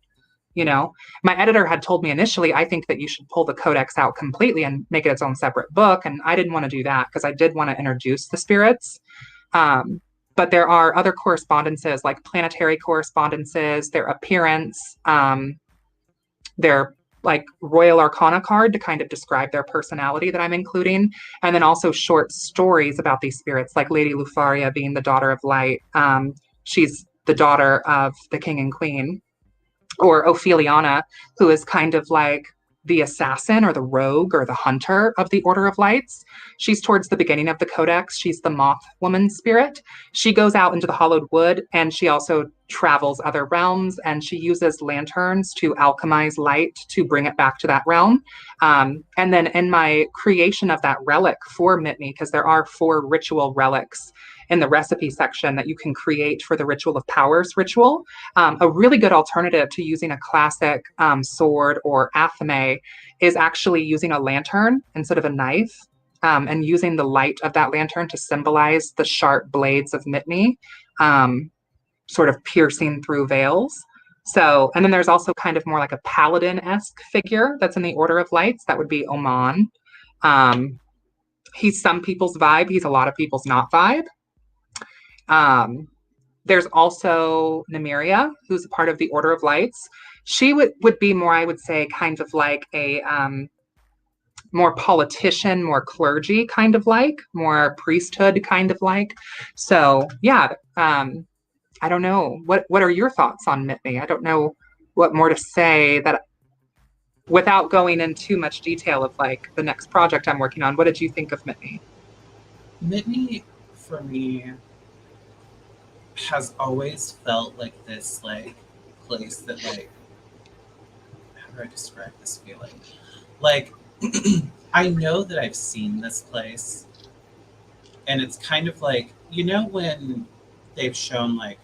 my editor had told me initially, I think that you should pull the codex out completely and make it its own separate book. And I didn't want to do that because I did want to introduce the spirits. But there are other correspondences, like planetary correspondences, their appearance, their like Royal Arcana card to kind of describe their personality that I'm including. And then also short stories about these spirits, like Lady Lufaria being the daughter of light. She's the daughter of the king and queen. Or Opheliana, who is kind of like the assassin or the rogue or the hunter of the Order of Lights. She's towards the beginning of the codex. She's the moth woman spirit. She goes out into the hollowed wood, and she also travels other realms, and she uses lanterns to alchemize light to bring it back to that realm. And then in my creation of that relic for Mitni, because there are 4 ritual relics in the recipe section that you can create for the Ritual of Powers ritual. A really good alternative to using a classic sword or athame is actually using a lantern instead of a knife, and using the light of that lantern to symbolize the sharp blades of Mitni, sort of piercing through veils. So, and then there's also kind of more like a paladin-esque figure that's in the Order of Lights. That would be Oman. He's some people's vibe. He's a lot of people's not vibe. There's also Nymeria, who's a part of the Order of Lights. She would be more, I would say, kind of like a more politician, more clergy kind of like, more priesthood kind of like. So yeah, I don't know. What are your thoughts on Mitney? I don't know what more to say that without going in too much detail of like the next project I'm working on. What did you think of Mitney? Mitney, for me, has always felt like this like place that like how do I describe this feeling? Like I know that I've seen this place and it's kind of like when they've shown like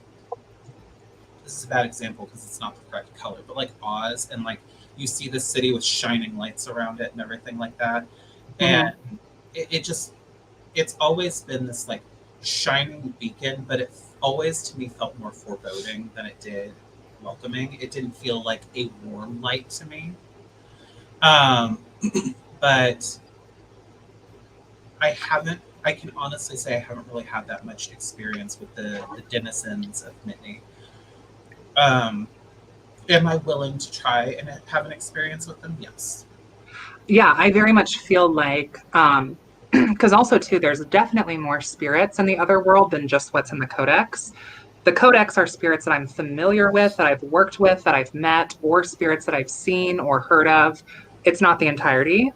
this is a bad example because it's not the correct color, but like Oz and like you see the city with shining lights around it and everything like that. Mm-hmm. And it just it's always been this like shining beacon, but it always to me felt more foreboding than it did welcoming. It didn't feel like a warm light to me. Um, but I can honestly say I haven't really had that much experience with the denizens of Mitney. Um, am I willing to try and have an experience with them? Yes. Yeah, I very much feel like because also too, there's definitely more spirits in the other world than just what's in the codex. The codex are spirits that I'm familiar with, that I've worked with, that I've met, or spirits that I've seen or heard of. It's not the entirety.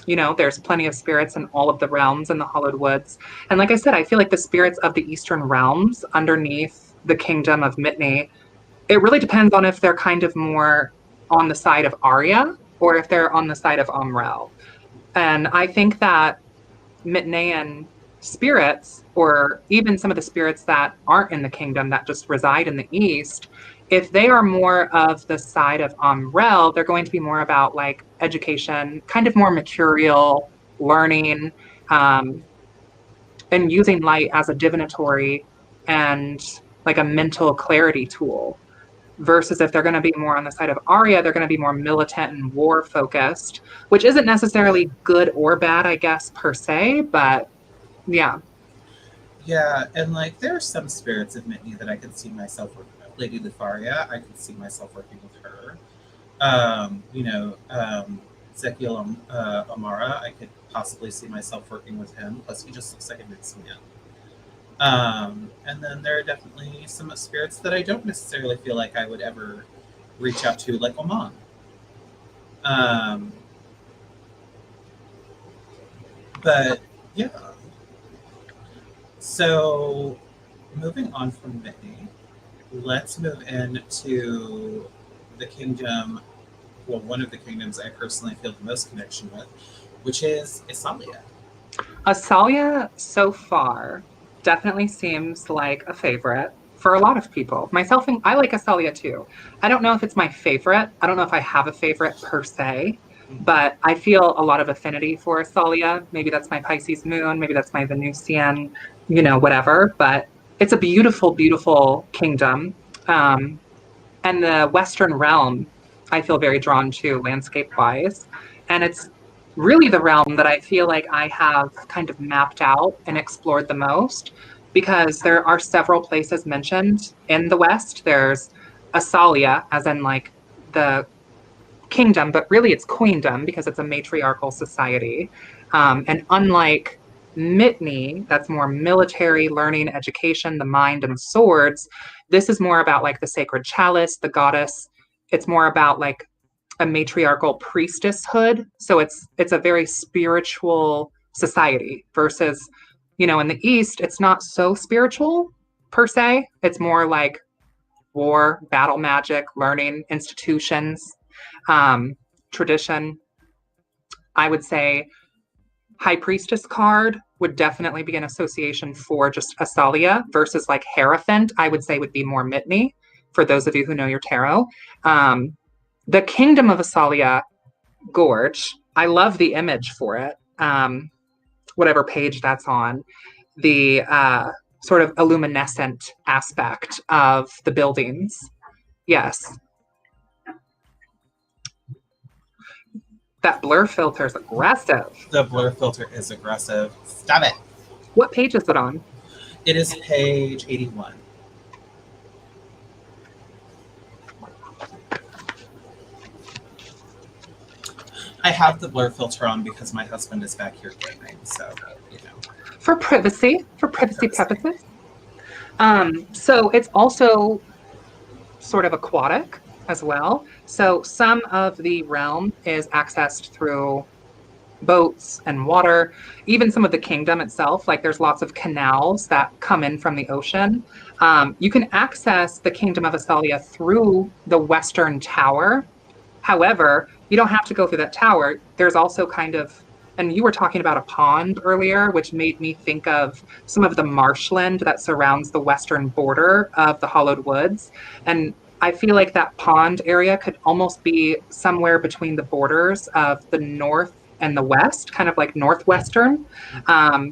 There's plenty of spirits in all of the realms in the Hollowed Woods. And like I said, I feel like the spirits of the Eastern realms underneath the kingdom of Mitney, it really depends on if they're kind of more on the side of Arya or if they're on the side of Umrel. And I think that Mitnean spirits, or even some of the spirits that aren't in the kingdom that just reside in the east, if they are more of the side of Umrel, they're going to be more about like education, kind of more mercurial learning, um, and using light as a divinatory and like a mental clarity tool. Versus if they're going to be more on the side of Arya, they're going to be more militant and war focused, which isn't necessarily good or bad, I guess, per se, but yeah. Yeah, and like there are some spirits of Mitney that I could see myself working with. Lady Litharia, I could see myself working with her. Zekiel Amara, I could possibly see myself working with him. Plus, he just looks like a nice man. And then there are definitely some spirits that I don't necessarily feel like I would ever reach out to, like Oman. Um, but yeah. So moving on from Mitney, let's move into the kingdom. Well, one of the kingdoms I personally feel the most connection with, which is Isalia. Asalia so far definitely seems like a favorite for a lot of people. Myself, I like Asalia too. I don't know if it's my favorite. I don't know if I have a favorite per se, but I feel a lot of affinity for Asalia. Maybe that's my Pisces moon, maybe that's my Venusian, whatever. But it's a beautiful, beautiful kingdom. Um, and the Western realm, I feel very drawn to landscape wise. And it's really the realm that I feel like I have kind of mapped out and explored the most because there are several places mentioned in the West. There's Asalia, as in like the kingdom, but really it's queendom because it's a matriarchal society. And unlike Mitney, that's more military learning, education, the mind, and swords. This is more about like the sacred chalice, the goddess. It's more about like a matriarchal priestesshood. So it's a very spiritual society versus, in the East, it's not so spiritual per se. It's more like war, battle magic, learning, institutions, um, tradition. I would say High Priestess card would definitely be an association for just Asalia versus like Hierophant, I would say would be more Mitney for those of you who know your tarot. The Kingdom of Asalia Gorge, I love the image for it. Whatever page that's on, the sort of illuminescent aspect of the buildings. Yes, that blur filter is aggressive. The blur filter is aggressive. Stop it. What page is it on? It is page 81. I have the blur filter on because my husband is back here gaming, so you know. For privacy Privacy. purposes. So it's also sort of aquatic as well. So some of the realm is accessed through boats and water, even some of the kingdom itself. Like there's lots of canals that come in from the ocean. You can access the kingdom of Asalia through the Western Tower. However, you don't have to go through that tower. There's also kind of, and you were talking about a pond earlier, which made me think of some of the marshland that surrounds the western border of the Hollowed Woods. And I feel like that pond area could almost be somewhere between the borders of the north and the west, kind of like northwestern.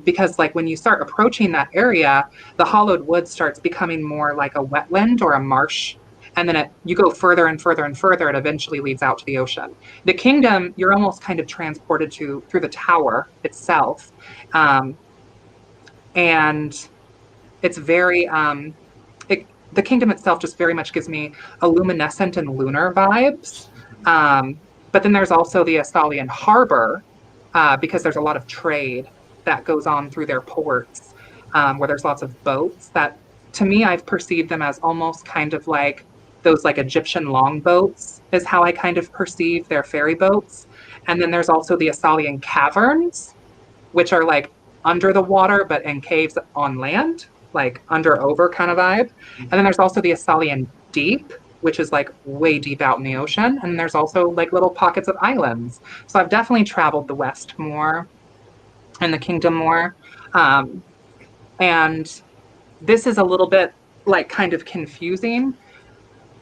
Because, like, when you start approaching that area, the Hollowed Woods starts becoming more like a wetland or a marsh, and then you go further and further and further, it eventually leads out to the ocean. The kingdom, you're almost kind of transported to through the tower itself. um, and it's very the kingdom itself just very much gives me a luminescent and lunar vibes. um, but then there's also the Astalian harbor, because there's a lot of trade that goes on through their ports, where there's lots of boats that, to me, I've perceived them as almost kind of like those like Egyptian longboats, is how I kind of perceive their ferry boats. And then there's also the Astalian caverns, which are like under the water, but in caves on land, like under over kind of vibe. And then there's also the Astalian deep, which is like way deep out in the ocean. And there's also like little pockets of islands. So I've definitely traveled the West more and the kingdom more. Um, and this is a little bit like kind of confusing,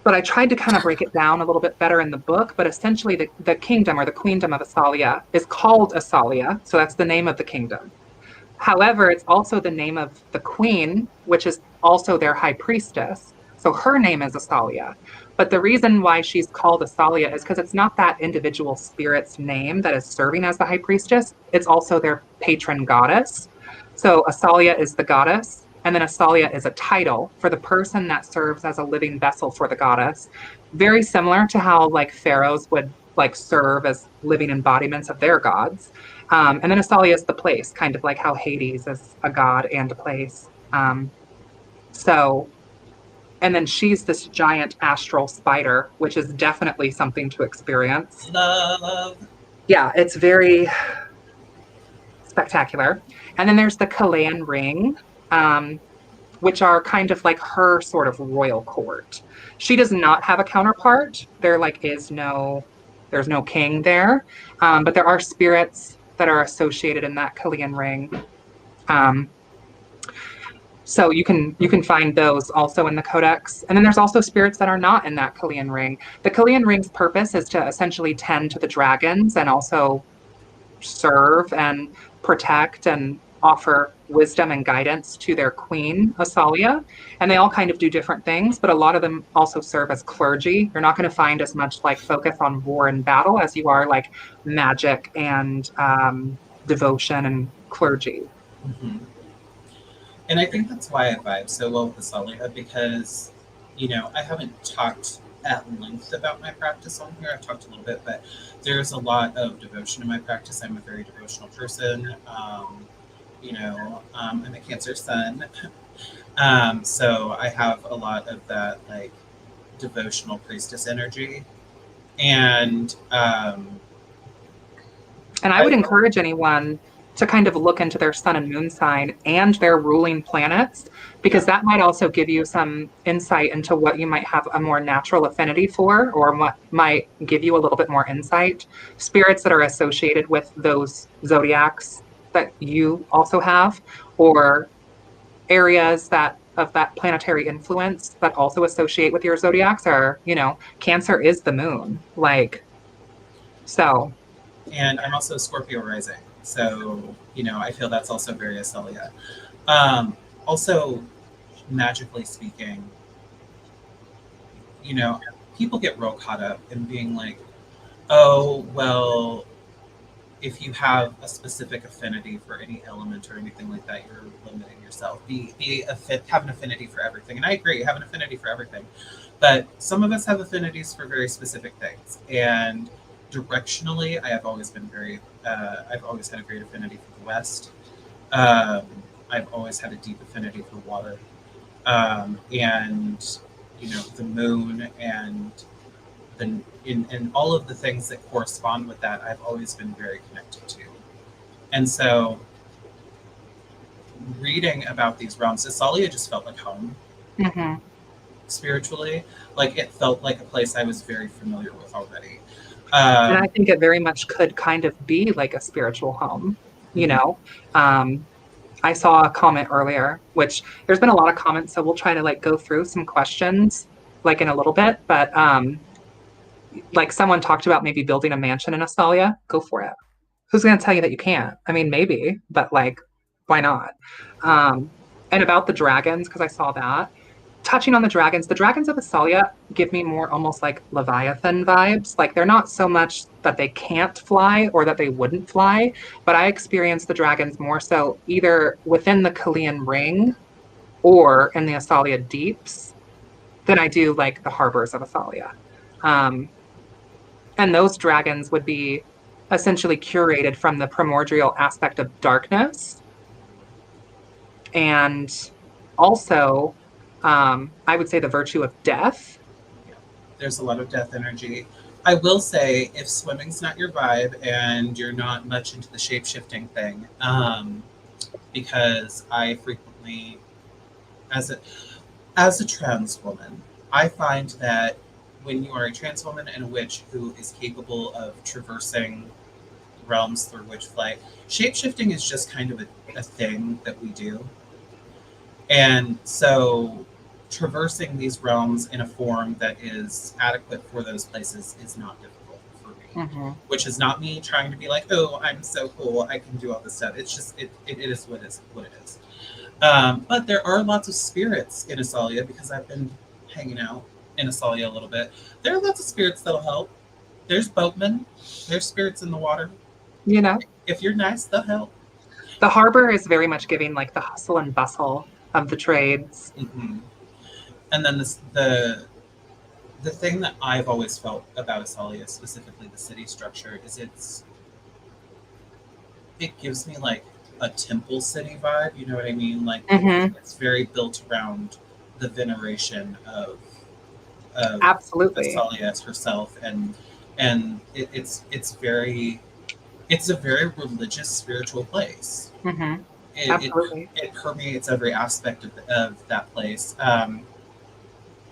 but I tried to kind of break it down a little bit better in the book. But essentially, the kingdom or the queendom of Asalia is called Asalia. So that's the name of the kingdom. However, it's also the name of the queen, which is also their high priestess. So her name is Asalia. But the reason why she's called Asalia is because it's not that individual spirit's name that is serving as the high priestess. It's also their patron goddess. So Asalia is the goddess, and then Asalia is a title for the person that serves as a living vessel for the goddess. Very similar to how like pharaohs would like serve as living embodiments of their gods. And then Asalia is the place, kind of like how Hades is a god and a place. So, and then she's this giant astral spider, which is definitely something to experience. Love. Yeah, it's very spectacular. And then there's the Qayin ring, um, which are kind of like her sort of royal court. She does not have a counterpart. There like there's no king there, but there are spirits that are associated in that Qayin ring. Um, so you can find those also in the codex. And then there's also spirits that are not in that Qayin ring. The Qayin ring's purpose is to essentially tend to the dragons and also serve and protect and offer wisdom and guidance to their queen, Asalia. And they all kind of do different things, but a lot of them also serve as clergy. You're not going to find as much like focus on war and battle as you are like magic and devotion and clergy. Mm-hmm. And I think that's why I vibe so well with the Solihudd because, you know, I haven't talked at length about my practice on here. I've talked a little bit, but there's a lot of devotion in my practice. I'm a very devotional person. I'm a Cancer sun. So I have a lot of that like devotional priestess energy. And And I would encourage anyone to kind of look into their sun and moon sign and their ruling planets, because that might also give you some insight into what you might have a more natural affinity for, or what might give you a little bit more insight. Spirits that are associated with those zodiacs that you also have, or areas that of that planetary influence that also associate with your zodiacs are, Cancer is the moon. Like, so. and I'm also a Scorpio rising. So, I feel that's also very Astelia. Also, magically speaking, people get real caught up in being like, oh, well, if you have a specific affinity for any element or anything like that, you're limiting yourself. Have an affinity for everything. And I agree, have an affinity for everything. But some of us have affinities for very specific things. And directionally, I have always been I've always had a great affinity for the West. Um, I've always had a deep affinity for water. And, the moon and and all of the things that correspond with that, I've always been very connected to. And so reading about these realms, Isalia just felt like home Mm-hmm. spiritually. Like it felt like a place I was very familiar with already. And I Um, think it very much could kind of be like a spiritual home, you mhm. know. I saw a comment earlier, which there's been a lot of comments, so we'll try to like go through some questions like in a little bit. But like someone talked about maybe building a mansion in Astalia, go for it. Who's going to tell you that you can't? I mean, maybe, but like, why not? Um, and about the dragons, because I saw that. Touching on the dragons of Asalia give me more almost like Leviathan vibes. Like they're not so much that they can't fly or that they wouldn't fly, but I experience the dragons more so either within the Qayin ring or in the Asalia deeps than I do like the harbors of Asalia. Um, and those dragons would be essentially curated from the primordial aspect of darkness and also I would say the virtue of death. Yeah, there's a lot of death energy. I will say, if swimming's not your vibe and you're not much into the shape shifting thing, because I frequently, as a trans woman, I find that when you are a trans woman and a witch who is capable of traversing realms through witchflight, shapeshifting is just kind of a thing that we do. And so traversing these realms in a form that is adequate for those places is not difficult for me. Mm-hmm. Which is not me trying to be like, oh, I'm so cool, I can do all this stuff. It's just it is what it is. But there are lots of spirits in Asalia because I've been hanging out in Asalia a little bit. There are lots of spirits that'll help. There's boatmen. There's spirits in the water. You know, If you're nice, they'll help. the harbor is very much giving like the hustle and bustle of the trades. Mm-hmm. And then the thing that I've always felt about Asalia, specifically the city structure, is it gives me like a temple city vibe. You know what I mean? Like Mm-hmm. it's very built around the veneration of Absolutely. Asalia herself, and it's a very religious, spiritual place. Mm-hmm. It, it, Absolutely. it permeates every aspect of that place.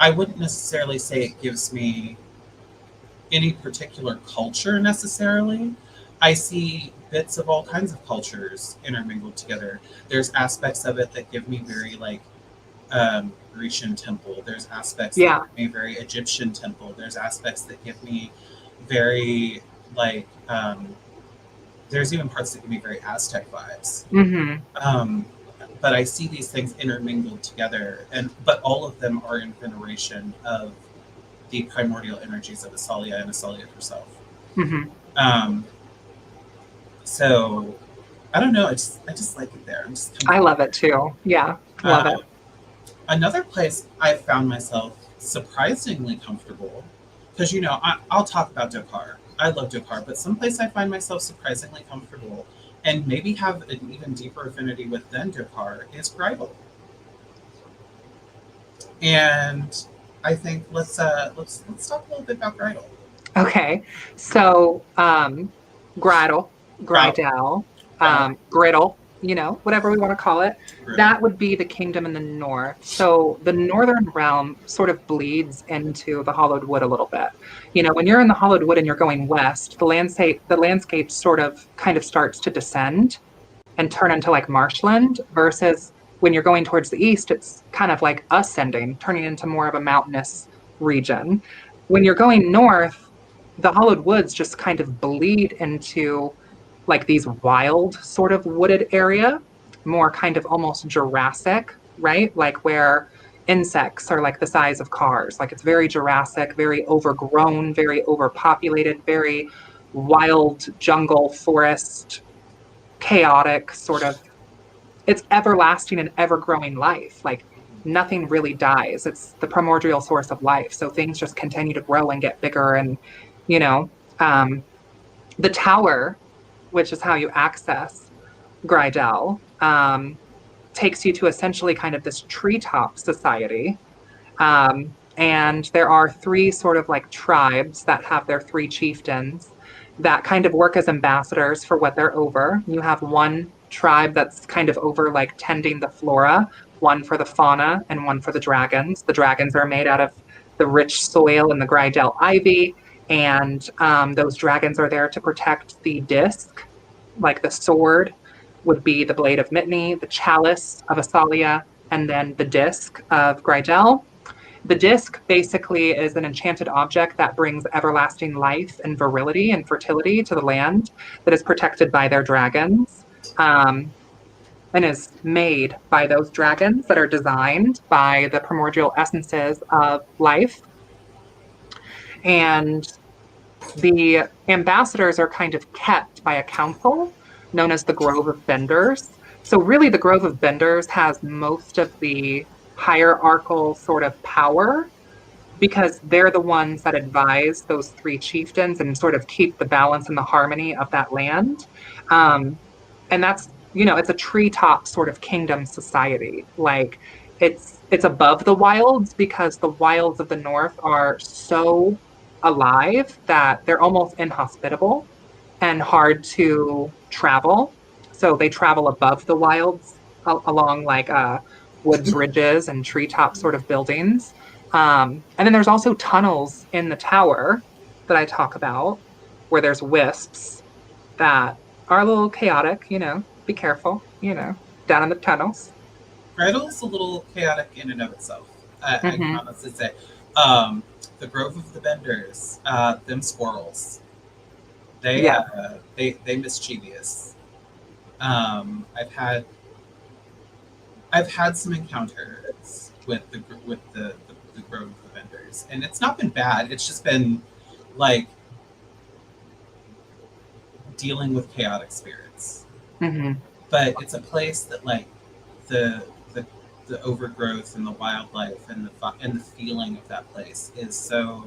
I wouldn't necessarily say it gives me any particular culture necessarily. I see bits of all kinds of cultures intermingled together. There's aspects of it that give me very like Grecian temple. There's aspects that Yeah. give me very Egyptian temple. There's aspects that give me very like there's even parts that give me very Aztec vibes. Mm-hmm. But I see these things intermingled together, but all of them are in veneration of the primordial energies of Asalia and Asalia herself. Mm-hmm. Um, so I don't know. I just like it there. I'm just I love it too. Yeah. Love it. um, another place I found myself surprisingly comfortable because I'll talk about Dokar. I love Dokar, but someplace I find myself surprisingly comfortable and maybe have an even deeper affinity with than Dokar is Gribble. And I think let's talk a little bit about Gribble. Okay. So Gridle, Grydell, Griddle, whatever we want to call it. That would be the kingdom in the north. So the northern realm sort of bleeds into the hollowed wood a little bit. When you're in the hollowed wood and you're going west, the landscape sort of kind of starts to descend and turn into like marshland versus when you're going towards the east, it's kind of like ascending, turning into more of a mountainous region. When you're going north, the hollowed woods just kind of bleed into like these wild sort of wooded area, more kind of almost Jurassic, right? Like where insects are like the size of cars. Like it's very Jurassic, very overgrown, very overpopulated, very wild jungle forest, chaotic sort of. It's everlasting and ever growing life. Like nothing really dies. It's the primordial source of life. So things just continue to grow and get bigger and, you know, The tower, which is how you access Grydell, takes you to essentially kind of this treetop society. And there are three sort of like tribes that have their three chieftains that kind of work as ambassadors for what they're over. You have one tribe that's kind of over like tending the flora, one for the fauna, and one for the dragons. The dragons are made out of the rich soil and the Grydell ivy, and those dragons are there to protect the disc, like the sword would be the blade of Mitney, the chalice of Asalia, and then the disc of Grydell. The disc basically is an enchanted object that brings everlasting life and virility and fertility to the land that is protected by their dragons. Um, and is made by those dragons that are designed by the primordial essences of life. And the ambassadors are kind of kept by a council known as the Grove of Benders. So, really, the Grove of Benders has most of the hierarchical sort of power because they're the ones that advise those three chieftains and sort of keep the balance and the harmony of that land. Um, and that's, it's a treetop sort of kingdom society. Like it's above the wilds because the wilds of the north are so alive that they're almost inhospitable and hard to travel. So they travel above the wilds along like wood bridges and treetop sort of buildings. And then there's also tunnels in the tower that I talk about where there's wisps that are a little chaotic, be careful, down in the tunnels. Gretel's a little chaotic in and of itself. I can Mm-hmm. honestly say. The Grove of the Benders, them squirrels, Yeah. they mischievous. I've had some encounters with the Grove of the Benders, and it's not been bad. It's just been like dealing with chaotic spirits. Mm-hmm. But it's a place that like the the the overgrowth and the wildlife and the feeling of that place is so.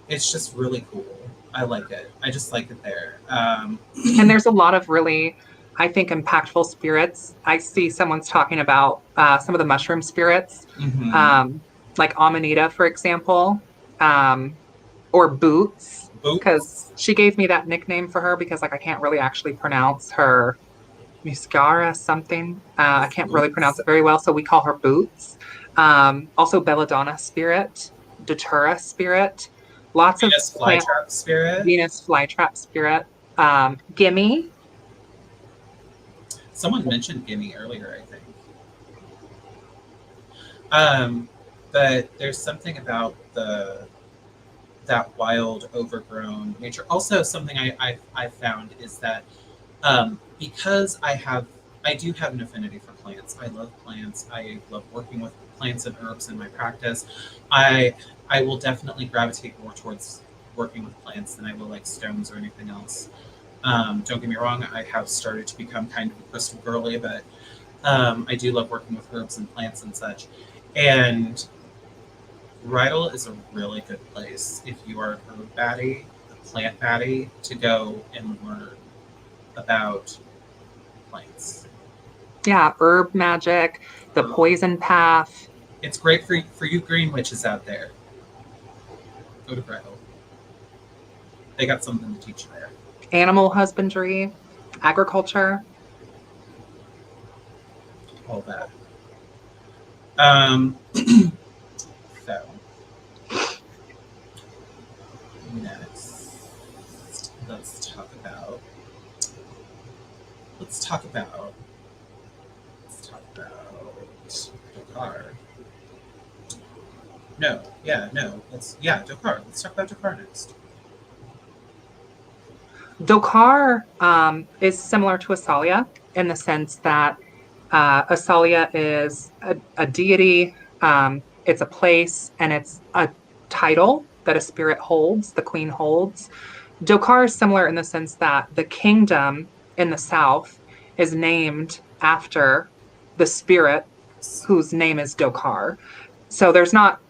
It's just really cool. I like it. I just like it there. And there's a lot of really, I think, impactful spirits. I see someone's talking about some of the mushroom spirits, Mhm. um, like Amanita, for example, or Boots, because Boots. she gave me that nickname for her because like I can't really actually pronounce her Muscara something. I can't really pronounce Boots. it very well, so we call her Boots. Also Belladonna spirit, Datura spirit, lots of Venus plant flytrap spirit. Venus flytrap spirit, Gimme. Someone mentioned Gimme earlier, I think. But there's something about that wild, overgrown nature. Also, something I found is that because I do have an affinity for plants. I love plants. I love working with plants and herbs in my practice. I I will definitely gravitate more towards working with plants than I will like stones or anything else. Don't get me wrong, I have started to become kind of a crystal girly, but I do love working with herbs and plants and such. And Rydal is a really good place if you are a herb baddie, a plant baddie, to go and learn about plants. Yeah, herb magic, the poison path. It's great for you green witches out there. Go to Rydal. They got something to teach you there. Animal husbandry, agriculture. All that. Um, so next, let's talk about. Let's talk about. Let's talk about Dokar. No, yeah, no. Dokar. Let's talk about Dokar next. Dokar is similar to Asalia in the sense that Asalia is a deity, it's a place, and it's a title that a spirit holds, the queen holds. Dokar is similar in the sense that the kingdom in the south is named after the spirit whose name is Dokar. So there's not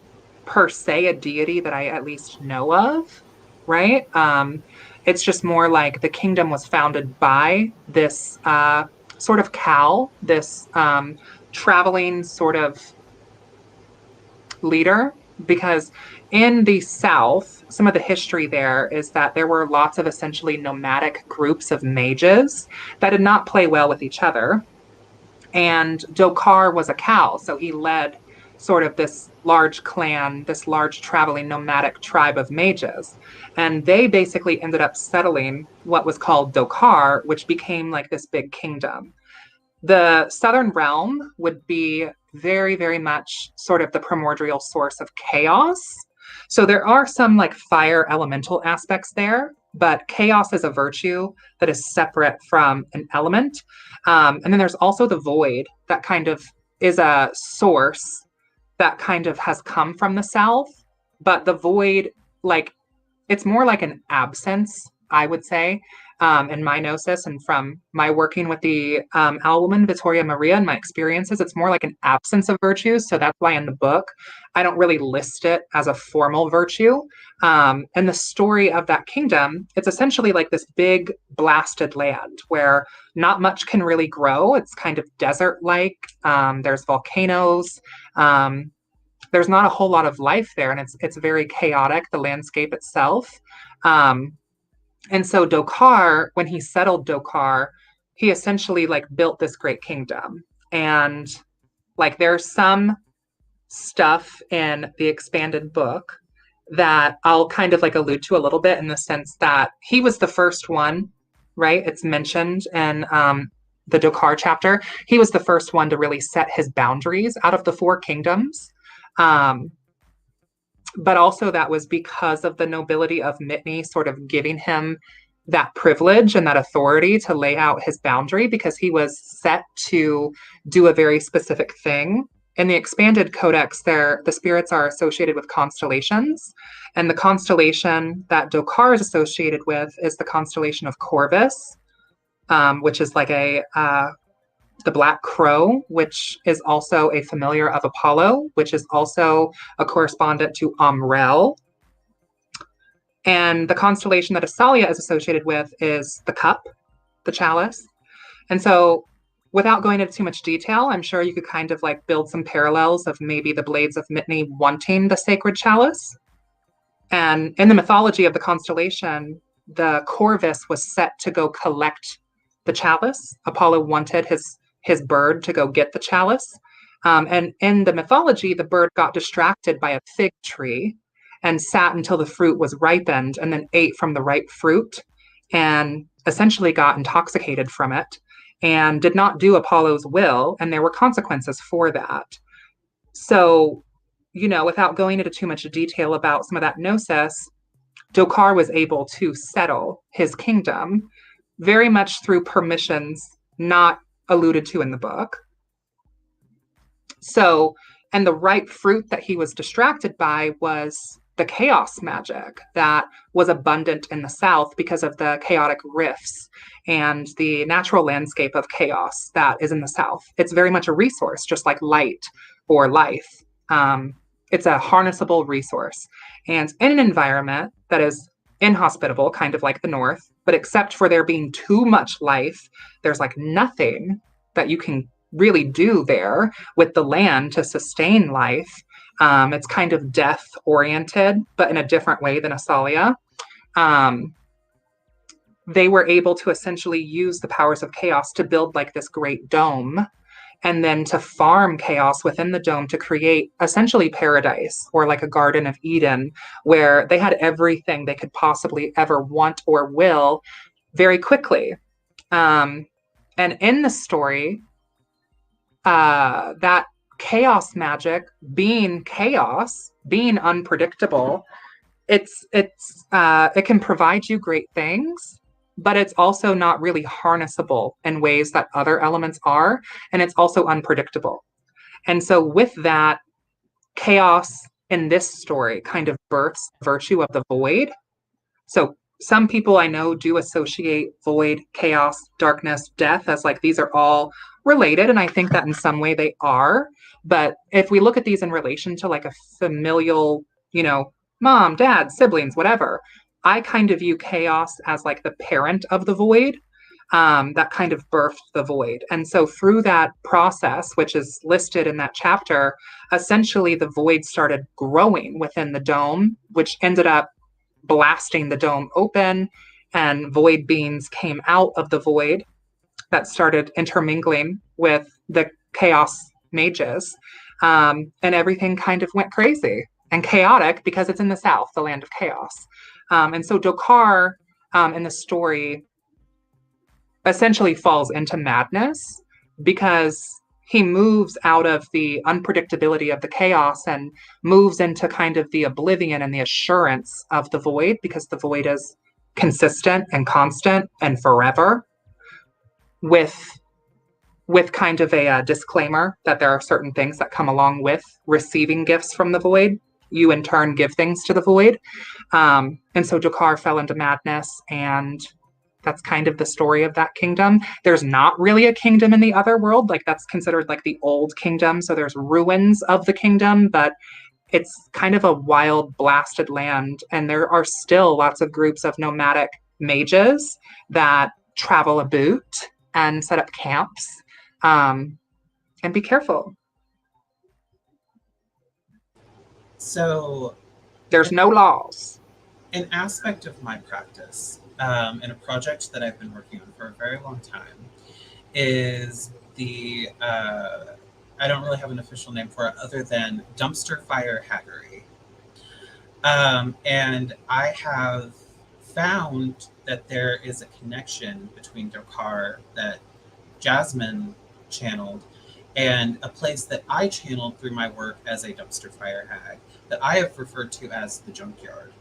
per se a deity that I at least know of, right? It's just more like the kingdom was founded by this sort of Cal, this traveling sort of leader, because in the South, some of the history there is that there were lots of essentially nomadic groups of mages that did not play well with each other. And Dokar was a Cal, so he led sort of this large clan, this large traveling nomadic tribe of mages. And they basically ended up settling what was called Dokar, which became like this big kingdom. The southern realm would be very, very much sort of the primordial source of chaos. So there are some like fire elemental aspects there, but chaos is a virtue that is separate from an element. And then there's also the void that kind of is a source that kind of has come from the south, but the void, like, it's more like an absence, I would say, in my gnosis and from my working with the owlwoman Vittoria Maria and my experiences. It's more like an absence of virtues. So that's why in the book, I don't really list it as a formal virtue. And the story of that kingdom, it's essentially like this big blasted land where not much can really grow. It's kind of desert like. There's volcanoes. There's not a whole lot of life there, and it's very chaotic, the landscape itself. Um, and so Dokar, when he settled Dokar, he essentially like built this great kingdom. And like there's some stuff in the expanded book that I'll kind of like allude to a little bit in the sense that he was the first one, right? It's mentioned in the Dokar chapter. He was the first one to really set his boundaries out of the four kingdoms. Um, but also that was because of the nobility of Mitney sort of giving him that privilege and that authority to lay out his boundary, because he was set to do a very specific thing. In the expanded codex, there the spirits are associated with constellations, and the constellation that Dokar is associated with is the constellation of Corvus, which is like the Black Crow, which is also a familiar of Apollo, which is also a correspondent to Amrel. And the constellation that Asalia is associated with is the cup, the chalice. And so, without going into too much detail, I'm sure you could kind of like build some parallels of maybe the Blades of Mitney wanting the sacred chalice. And in the mythology of the constellation, the Corvus was set to go collect the chalice. Apollo wanted his bird to go get the chalice. And in the mythology, the bird got distracted by a fig tree and sat until the fruit was ripened and then ate from the ripe fruit and essentially got intoxicated from it and did not do Apollo's will. And there were consequences for that. So, you know, without going into too much detail about some of that gnosis, Dokar was able to settle his kingdom very much through permissions not alluded to in the book. So, and the ripe fruit that he was distracted by was the chaos magic that was abundant in the South because of the chaotic rifts and the natural landscape of chaos that is in the South. It's very much a resource, just like light or life. It's a harnessable resource. And in an environment that is inhospitable, kind of like the North, but except for there being too much life, there's like nothing that you can really do there with the land to sustain life. It's kind of death oriented, but in a different way than Asalia. They were able to essentially use the powers of chaos to build like this great dome and then to farm chaos within the dome to create essentially paradise or like a Garden of Eden where they had everything they could possibly ever want or will very quickly. And in the story, that chaos magic being chaos, being unpredictable, it can provide you great things, but it's also not really harnessable in ways that other elements are, and it's also unpredictable. And so with that, chaos in this story kind of births virtue of the void. So some people I know do associate void, chaos, darkness, death as like these are all related, and I think that in some way they are. But if we look at these in relation to like a familial, you know, mom, dad, siblings, whatever, I kind of view chaos as like the parent of the void, that kind of birthed the void. And so through that process, which is listed in that chapter, essentially the void started growing within the dome, which ended up blasting the dome open, and void beings came out of the void that started intermingling with the chaos mages. And everything kind of went crazy and chaotic because it's in the south, the land of chaos. And so Dokar in the story essentially falls into madness because he moves out of the unpredictability of the chaos and moves into kind of the oblivion and the assurance of the void, because the void is consistent and constant and forever, with kind of a disclaimer that there are certain things that come along with receiving gifts from the void. You in turn give things to the void. And so Dokar fell into madness, and that's kind of the story of that kingdom. There's not really a kingdom in the other world. Like, that's considered like the old kingdom. So there's ruins of the kingdom, but it's kind of a wild, blasted land. And there are still lots of groups of nomadic mages that travel about and set up camps. And be careful. So, There's no laws. an aspect of my practice, and a project that I've been working on for a very long time, is the I don't really have an official name for it other than dumpster fire haggery. And I have found that there is a connection between Dokar that Jasmine channeled and a place that I channeled through my work as a dumpster fire hag that I have referred to as the junkyard.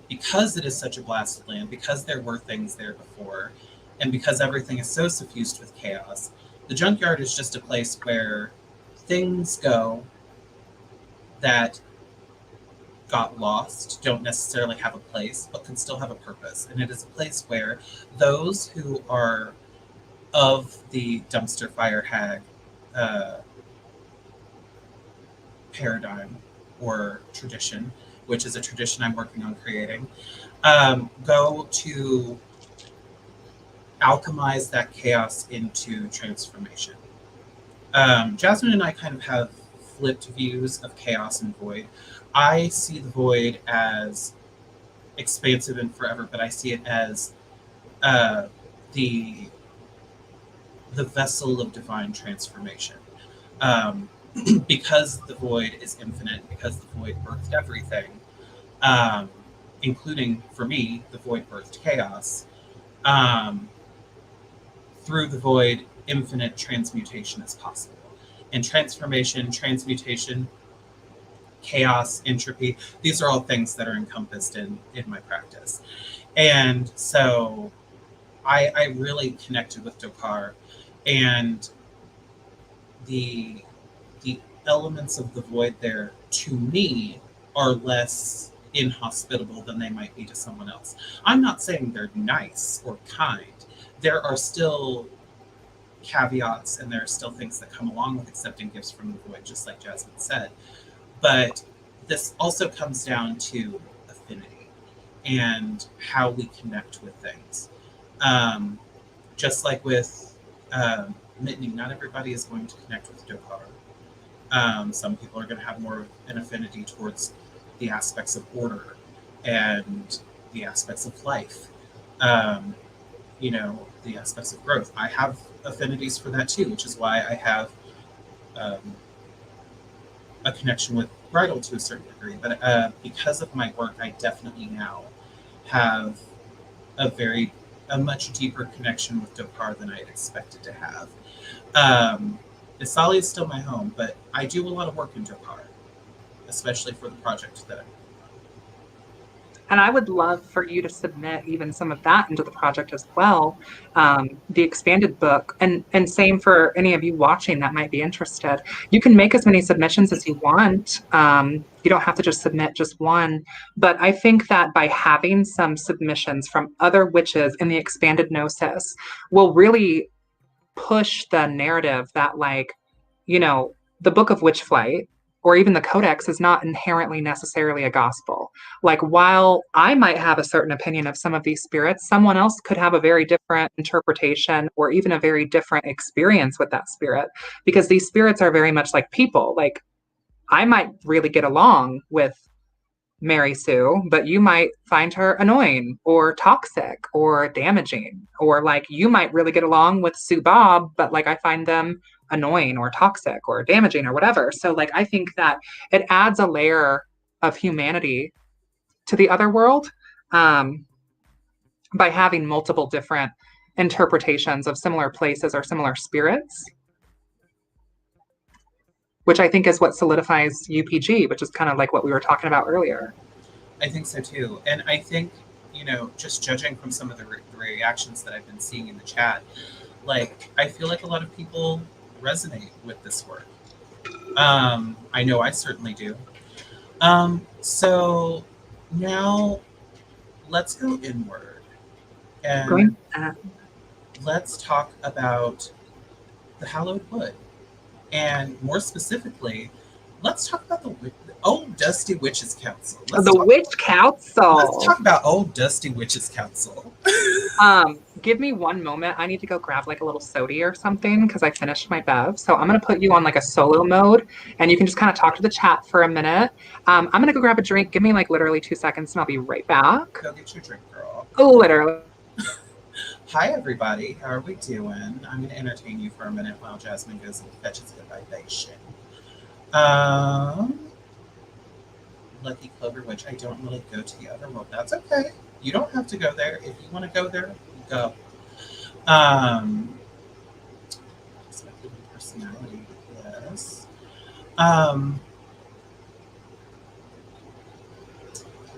Because it is such a blasted land, because there were things there before, and because everything is so suffused with chaos, the junkyard is just a place where things go that got lost, don't necessarily have a place, but can still have a purpose. And it is a place where those who are of the dumpster fire hag paradigm or tradition, which is a tradition I'm working on creating, go to alchemize that chaos into transformation. Jasmine and I kind of have flipped views of chaos and void. I see the void as expansive and forever, but I see it as the vessel of divine transformation. Because the void is infinite, because the void birthed everything, including, for me, the void birthed chaos. Through the void, infinite transmutation is possible. And transformation, transmutation, chaos, entropy, these are all things that are encompassed in my practice. And so I really connected with Dokar, and the elements of the void there, to me, are less inhospitable than they might be to someone else. I'm not saying they're nice or kind. There are still caveats, and there are still things that come along with accepting gifts from the void, just like Jasmine said. But this also comes down to affinity and how we connect with things. Just like with Mitney, not everybody is going to connect with Dokar. Some people are going to have more of an affinity towards the aspects of order and the aspects of life, the aspects of growth. I have affinities for that too, which is why I have a connection with bridal to a certain degree. But because of my work, I definitely now have a much deeper connection with Dokar than I had expected to have. Isali is still my home, but I do a lot of work in Dokar, especially for the project that I'm working on. And I would love for you to submit even some of that into the project as well, the expanded book. And same for any of you watching that might be interested. You can make as many submissions as you want. You don't have to just submit just one. But I think that by having some submissions from other witches in the expanded gnosis will really push the narrative that, like, the Book of Witchflight or even the codex is not inherently necessarily a gospel. Like, while I might have a certain opinion of some of these spirits, someone else could have a very different interpretation or even a very different experience with that spirit, because these spirits are very much like people. Like, I might really get along with Mary Sue, but you might find her annoying or toxic or damaging. Or like you might really get along with Sue Bob, but like I find them annoying or toxic or damaging or whatever. So like I think that it adds a layer of humanity to the other world, um, by having multiple different interpretations of similar places or similar spirits, which I think is what solidifies UPG, which is kind of like what we were talking about earlier. I think so too. And I think, just judging from some of the reactions that I've been seeing in the chat, like, I feel like a lot of people resonate with this work. I know I certainly do. So now let's go inward and let's talk about the hallowed wood. And more specifically, let's talk about the Old Dusty Witches Council. Witch Council. Let's talk about Old Dusty Witches Council. Give me one moment. I need to go grab like a little sody or something because I finished my bev. So I'm going to put you on like a solo mode and you can just kind of talk to the chat for a minute. I'm going to go grab a drink. Give me like literally 2 seconds and I'll be right back. Go get your drink, girl. Oh, literally. Hi, everybody. How are we doing? I'm going to entertain you for a minute while Jasmine goes and fetches a libation. Lucky Clover Witch. I don't really go to the other world. That's okay. You don't have to go there. If you want to go there, go. Expected personality, yes. I'm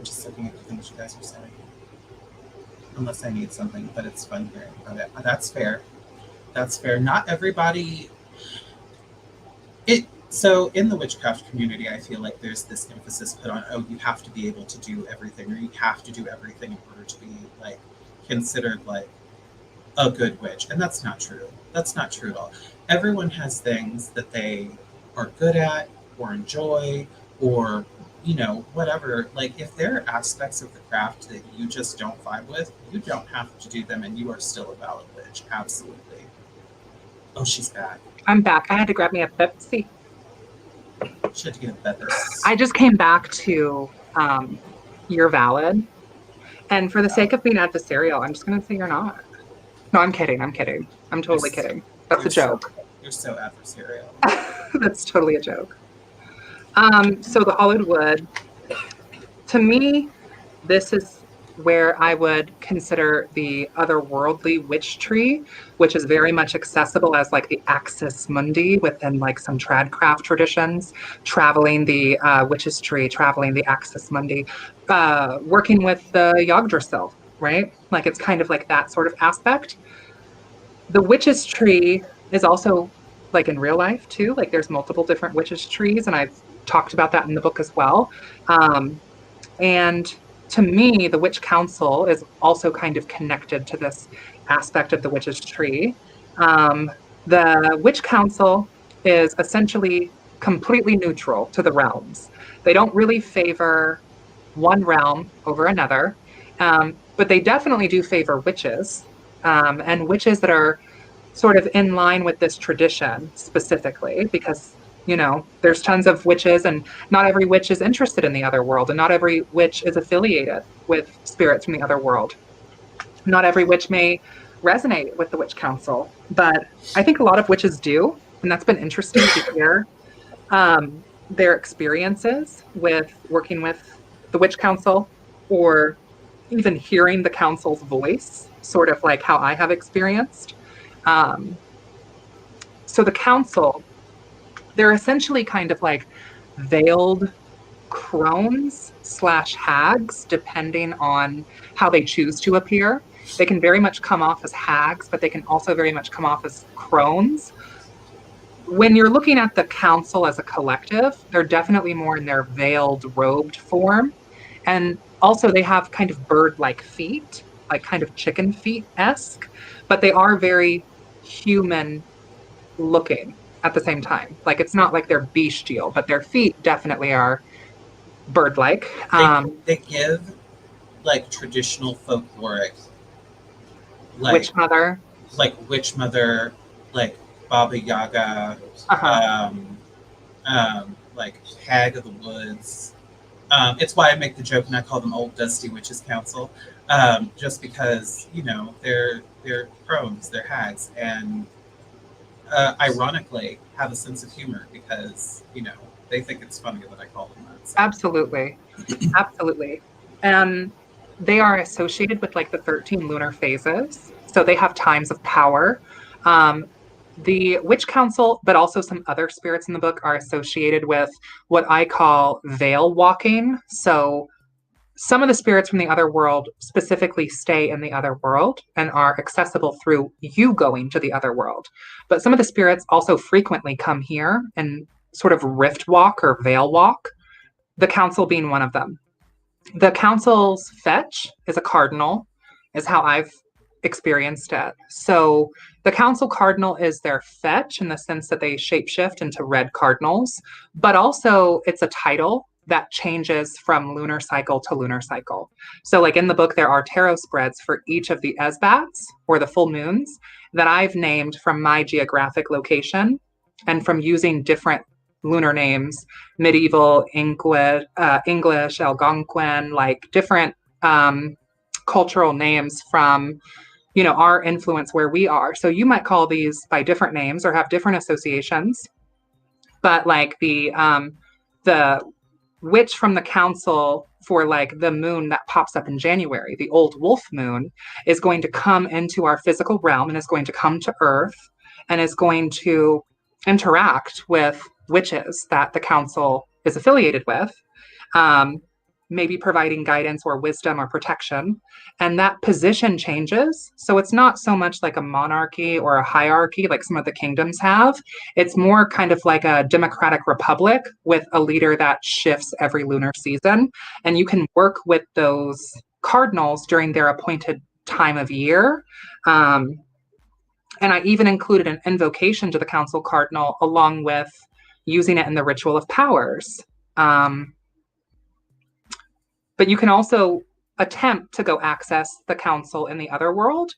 just looking at the things you guys are saying. Unless I need something, but it's fun hearing about it. That's fair. That's fair. Not everybody. So in the witchcraft community, I feel like there's this emphasis put on, you have to be able to do everything, or you have to do everything in order to be like considered like a good witch. And that's not true. That's not true at all. Everyone has things that they are good at or enjoy or whatever. Like, if there are aspects of the craft that you just don't vibe with, you don't have to do them and you are still a valid witch. Absolutely. Oh, she's back. I'm back. I had to grab me a Pepsi. She had to get a Pepsi. I just came back to you're valid. And for the sake of being adversarial, I'm just going to say you're not. No, I'm kidding. I'm totally kidding. That's a joke. You're so adversarial. That's totally a joke. So the hallowed wood, to me, this is where I would consider the otherworldly witch tree, which is very much accessible as like the axis mundi within like some tradcraft traditions, traveling the witch's tree, traveling the axis mundi, working with the Yggdrasil, right? Like it's kind of like that sort of aspect. The witch's tree is also like in real life too, like there's multiple different witches trees, and I've talked about that in the book as well. And to me, the Witch Council is also kind of connected to this aspect of the witch's tree. The Witch Council is essentially completely neutral to the realms. They don't really favor one realm over another, but they definitely do favor witches, and witches that are sort of in line with this tradition specifically, because there's tons of witches and not every witch is interested in the other world, and not every witch is affiliated with spirits from the other world. Not every witch may resonate with the Witch Council, but I think a lot of witches do, and that's been interesting to hear their experiences with working with the Witch Council, or even hearing the council's voice, sort of like how I have experienced. So the council, they're essentially kind of like veiled crones / hags, depending on how they choose to appear. They can very much come off as hags, but they can also very much come off as crones. When you're looking at the council as a collective, they're definitely more in their veiled, robed form. And also they have kind of bird-like feet, like kind of chicken feet-esque, but they are very human looking. at the same time. Like it's not like they're bestial, but their feet definitely are bird-like. They give like traditional folkloric, like Witch mother. witch mother, like Baba Yaga, Uh-huh. um, like hag of the woods. It's why I make the joke and I call them Old Dusty Witches Council, just because they're crones, they're hags, and ironically have a sense of humor because they think it's funny that I call them that. So. Absolutely. Absolutely. And they are associated with like the 13 lunar phases. So they have times of power. Um, the Witch Council, but also some other spirits in the book, are associated with what I call veil walking. So some of the spirits from the other world specifically stay in the other world and are accessible through you going to the other world. But some of the spirits also frequently come here and sort of rift walk or veil walk, the council being one of them. The council's fetch is a cardinal, is how I've experienced it. So the council cardinal is their fetch in the sense that they shapeshift into red cardinals, but also it's a title that changes from lunar cycle to lunar cycle. So, like in the book, there are tarot spreads for each of the Esbats or the full moons that I've named from my geographic location and from using different lunar names, medieval English, Algonquin, like different cultural names from our influence where we are. So you might call these by different names or have different associations, but like the witch from the council for like the moon that pops up in January, the old wolf moon, is going to come into our physical realm and is going to come to Earth and is going to interact with witches that the council is affiliated with, um, maybe providing guidance or wisdom or protection. And that position changes. So it's not so much like a monarchy or a hierarchy like some of the kingdoms have. It's more kind of like a democratic republic with a leader that shifts every lunar season. And you can work with those cardinals during their appointed time of year. And I even included an invocation to the council cardinal along with using it in the ritual of powers. But you can also attempt to go access the council in the other world.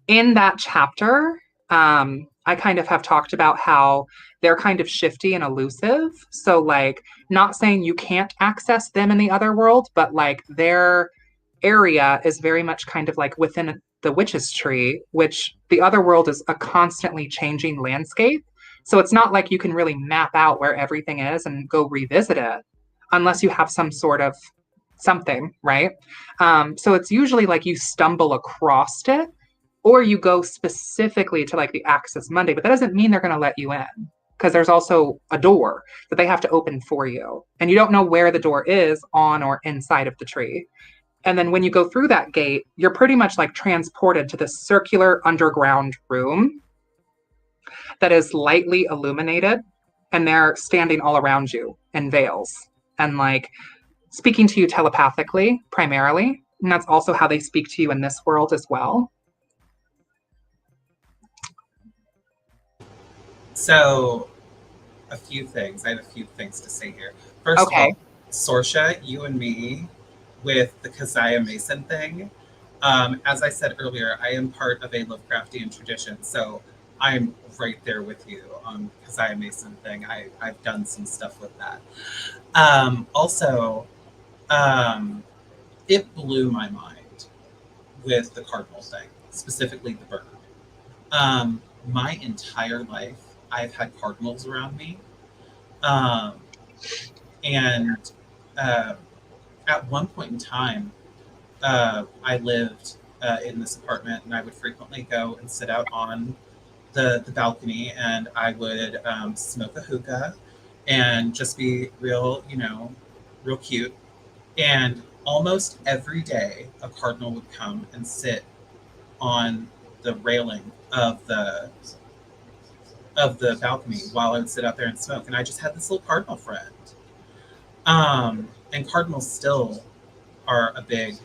In that chapter, I kind of have talked about how they're kind of shifty and elusive. So, like, not saying you can't access them in the other world, but like their area is very much kind of like within the witch's tree, which the other world is a constantly changing landscape. So it's not like you can really map out where everything is and go revisit it unless you have some sort of something, right? So it's usually like you stumble across it or you go specifically to like the Access Monday, but that doesn't mean they're going to let you in because there's also a door that they have to open for you. And you don't know where the door is on or inside of the tree. And then when you go through that gate, you're pretty much like transported to this circular underground room that is lightly illuminated and they're standing all around you in veils and like speaking to you telepathically primarily. And that's also how they speak to you in this world as well. So, a few things. I have a few things to say here. First of Okay. all, Sorsha, you and me with the Keziah Mason thing. As I said earlier, I am part of a Lovecraftian tradition, so I'm right there with you on Keziah Mason thing. I've done some stuff with that. Also, it blew my mind with the cardinal thing, specifically the bird. My entire life, I've had cardinals around me. Um, and at one point in time, I lived in this apartment and I would frequently go and sit out on the balcony and I would smoke a hookah and just be real, real cute. And almost every day, a cardinal would come and sit on the railing of the balcony while I would sit out there and smoke. And I just had this little cardinal friend. And cardinals still are a big,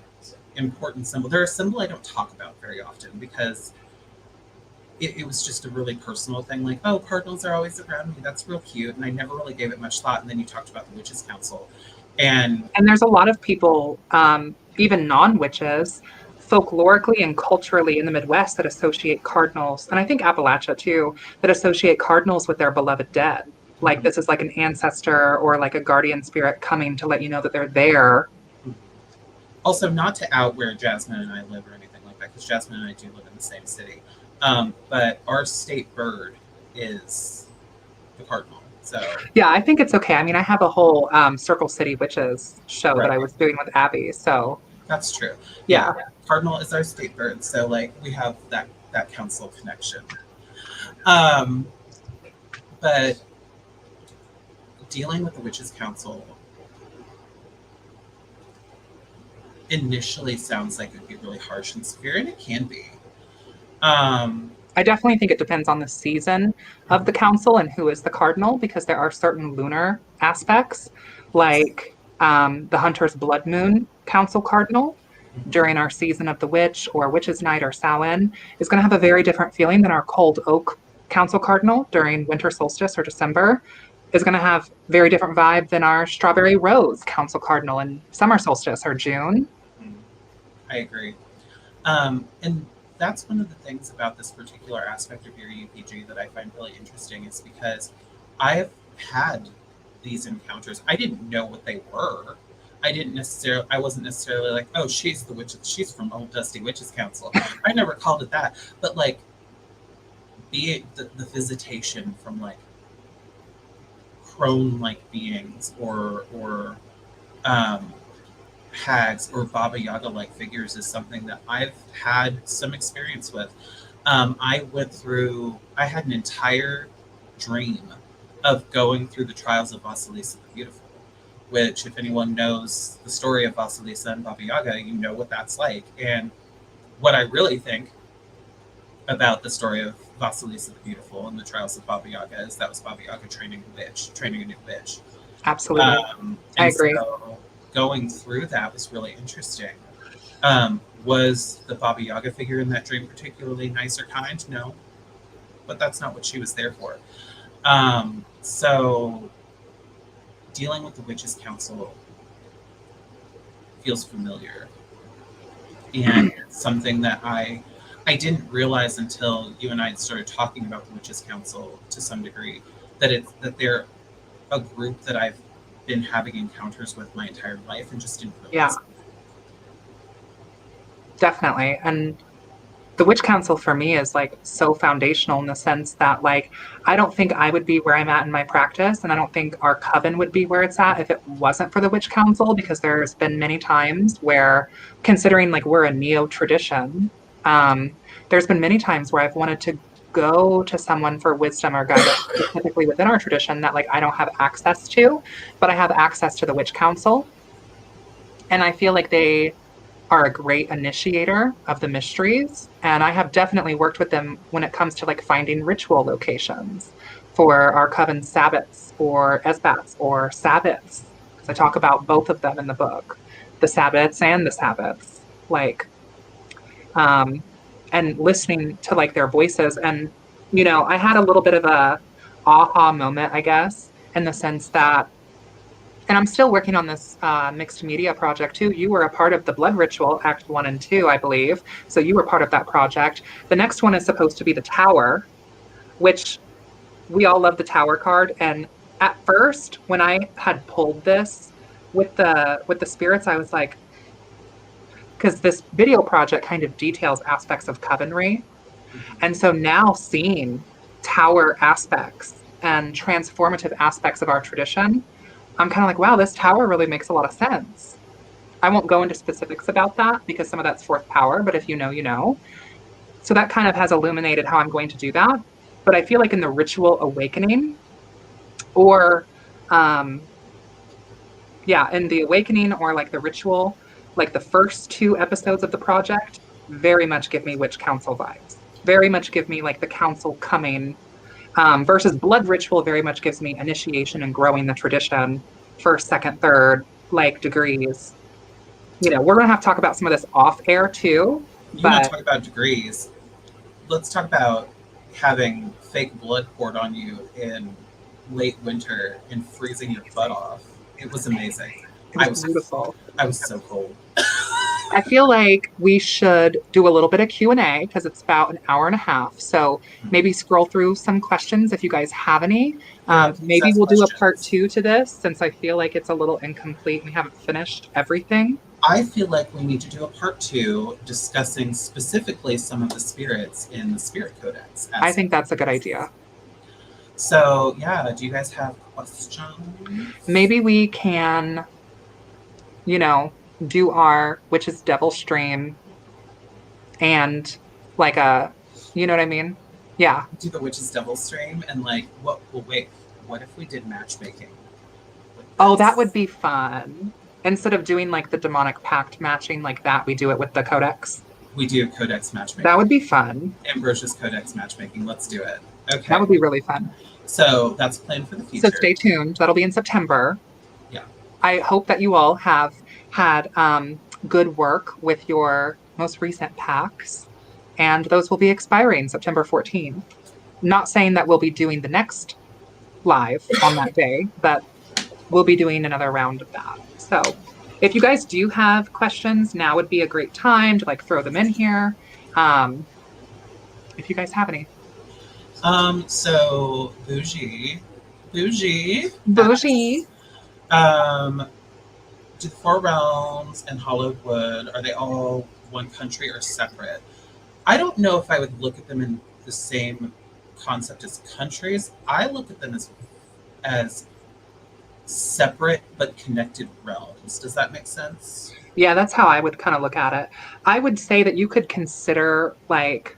important symbol. They're a symbol I don't talk about very often because it was just a really personal thing, like, oh, cardinals are always around me. That's real cute. And I never really gave it much thought. And then you talked about the Witches' Council. And there's a lot of people, even non-witches, folklorically and culturally in the Midwest that associate cardinals, and I think Appalachia too, that associate cardinals with their beloved dead. Like this is like an ancestor or like a guardian spirit coming to let you know that they're there. also, not to out where Jasmine and I live or anything like that, because Jasmine and I do live in the same city. But our state bird is the cardinal. So Yeah, I think it's okay. I mean, I have a whole Circle City Witches show that right. I was doing with Abby. So That's true. yeah. Cardinal is our state bird. So like we have that council connection. Um, but dealing with the Witches' Council initially sounds like it would be really harsh and severe, and it can be. I definitely think it depends on the season of the council and who is the cardinal, because there are certain lunar aspects, like the Hunter's Blood Moon Council Cardinal during our season of the Witch or Witch's Night or Samhain is going to have a very different feeling than our Cold Oak Council Cardinal during winter solstice or December. Is going to have very different vibe than our Strawberry Rose Council Cardinal in summer solstice or June. I agree. And that's one of the things about this particular aspect of your UPG that I find really interesting, is because I've had these encounters. I didn't know what they were. I wasn't necessarily like, oh, she's the witch, she's from Old Dusty Witches Council. I never called it that. But like, be it the visitation from like crone-like beings or hags or Baba Yaga-like figures is something that I've had some experience with. I had an entire dream of going through the trials of Vasilisa the Beautiful, which, if anyone knows the story of Vasilisa and Baba Yaga, you know what that's like. And what I really think about the story of Vasilisa the Beautiful and the trials of Baba Yaga is that was Baba Yaga training a new witch. Absolutely. I agree. So going through that was really interesting. Was the Baba Yaga figure in that dream particularly nice or kind? No, but that's not what she was there for. So dealing with the Witches' Council feels familiar, and something that I didn't realize until you and I had started talking about the Witches' Council to some degree, that they're a group that I've been having encounters with my entire life and just didn't realize. Yeah. Definitely. And the Witch Council for me is like so foundational in the sense that like I don't think I would be where I'm at in my practice, and I don't think our coven would be where it's at if it wasn't for the Witch Council, because there's been many times where, considering like we're a neo tradition, there's been many times where I've wanted to go to someone for wisdom or guidance specifically within our tradition that like I don't have access to, but I have access to the Witch Council, and I feel like they are a great initiator of the mysteries. And I have definitely worked with them when it comes to like finding ritual locations for our coven Sabbats or Esbats or Sabbats. Because I talk about both of them in the book, the Sabbats and the Sabbats, like, and listening to like their voices. And, you know, I had a little bit of a aha moment, I guess, in the sense that, and I'm still working on this mixed media project too. You were a part of the Blood Ritual, Act 1 and 2, I believe. So you were part of that project. The next one is supposed to be the Tower, which we all love the Tower card. And at first, when I had pulled this with the spirits, I was like, because this video project kind of details aspects of Covenry. And so now seeing Tower aspects and transformative aspects of our tradition, I'm kind of like, wow, this tower really makes a lot of sense. I won't go into specifics about that because some of that's fourth power, but if you know, you know. So that kind of has illuminated how I'm going to do that. But I feel like in the ritual awakening, or in the awakening or like the ritual, like the first 2 episodes of the project very much give me Witch Council vibes. Very much give me like the council coming. Versus Blood Ritual very much gives me initiation and growing the tradition, first, second, third, like degrees. You know, we're going to have to talk about some of this off air too. You want to talk about degrees? Let's talk about having fake blood poured on you in late winter and freezing your butt off. It was amazing. It was beautiful. I was so cold. I feel like we should do a little bit of Q&A because it's about an hour and a half. So maybe scroll through some questions if you guys have any. Yeah, please Maybe ask we'll do a part questions. 2 to this since I feel like it's a little incomplete and we haven't finished everything. I feel like we need to do a part 2 discussing specifically some of the spirits in the Spirit Codex. I think that's a good idea. So, yeah, do you guys have questions? Maybe we can, do our Witch's Devil stream and like you know what I mean? Yeah. Do the Witch's Devil stream and like, what if we did matchmaking? Oh, that would be fun. Instead of doing like the demonic pact matching like that, we do it with the codex. We do codex matchmaking. That would be fun. Ambrosia's codex matchmaking. Let's do it. Okay. That would be really fun. So that's planned for the future. So stay tuned. That'll be in September. Yeah. I hope that you all have had good work with your most recent packs, and those will be expiring September 14th. Not saying that we'll be doing the next live on that day, but we'll be doing another round of that. So if you guys do have questions, now would be a great time to like throw them in here. If you guys have any. So Bougie. Do the Four Realms and Hollowed Wood, are they all one country or separate? I don't know if I would look at them in the same concept as countries. I look at them as separate but connected realms. Does that make sense? Yeah, that's how I would kind of look at it. I would say that you could consider like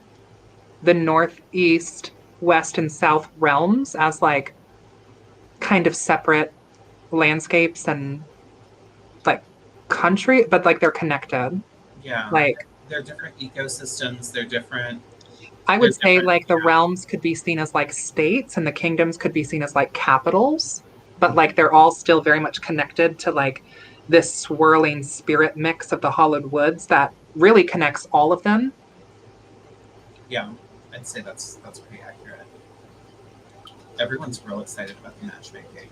the northeast, west, and south realms as like kind of separate landscapes and like country, but like they're connected. Yeah. Like they're different ecosystems, they're different. I would say like the realms could be seen as like states and the kingdoms could be seen as like capitals, but like they're all still very much connected to like this swirling spirit mix of the Hollowed Woods that really connects all of them. Yeah, I'd say that's pretty accurate. Everyone's real excited about the matchmaking.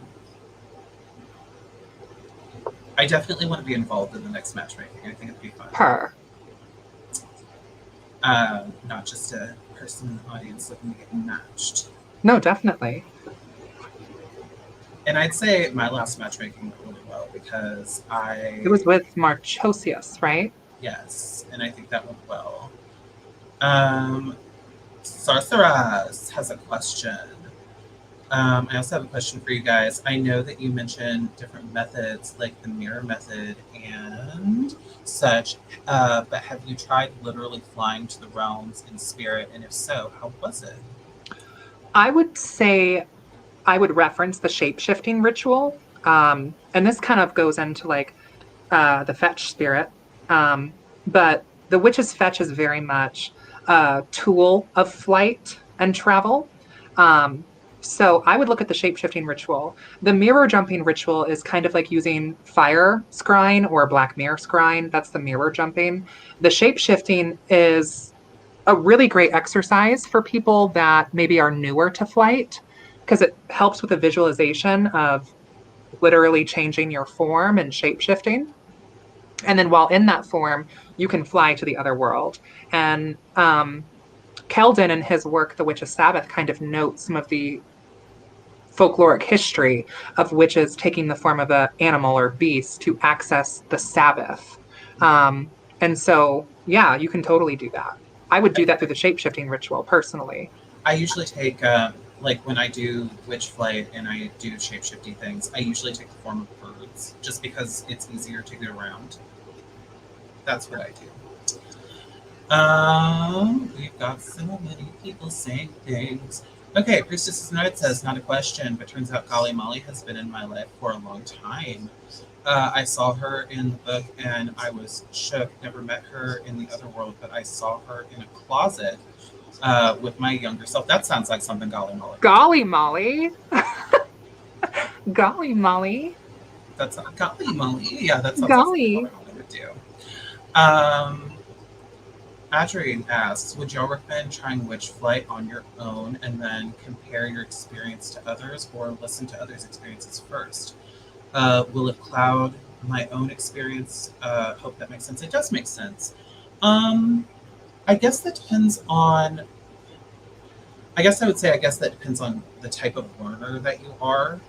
I definitely want to be involved in the next matchmaking. I think it'd be fun. Not just a person in the audience looking to get matched. No, definitely. And I'd say my last matchmaking went really well because It was with Marchosius, right? Yes, and I think that went well. Sorceress has a question. I also have a question for you guys. I know that you mentioned different methods like the mirror method and such, but have you tried literally flying to the realms in spirit? And if so, how was it? I would say I would reference the shape-shifting ritual. And this kind of goes into like the fetch spirit. But the witch's fetch is very much a tool of flight and travel. So I would look at the shape-shifting ritual. The mirror jumping ritual is kind of like using fire scrying or black mirror scrying. That's the mirror jumping. The shape-shifting is a really great exercise for people that maybe are newer to flight because it helps with the visualization of literally changing your form and shape-shifting. And then while in that form, you can fly to the other world. And Keldon in his work, The Witch's Sabbath, kind of notes some of the folkloric history of witches taking the form of an animal or beast to access the Sabbath. And so, yeah, you can totally do that. I would do that through the shape-shifting ritual, personally. I usually take, like when I do Witchflight and I do shape-shifting things, I usually take the form of birds, just because it's easier to get around. That's what I do. We've got so many people saying things. Okay, Priestess United says, not a question, but turns out Golly Molly has been in my life for a long time. I saw her in the book and I was shook. Never met her in the other world, but I saw her in a closet with my younger self. That sounds like something Golly Molly. Golly Molly? Golly Molly? That's not Golly Molly. Yeah, that sounds Golly. like something Golly Molly would do. Adri asks, would y'all recommend trying Witchflight on your own and then compare your experience to others, or listen to others' experiences first? Will it cloud my own experience? Hope that makes sense. It does make sense. Um, I guess that depends on. I guess I would say. I guess that depends on the type of learner that you are.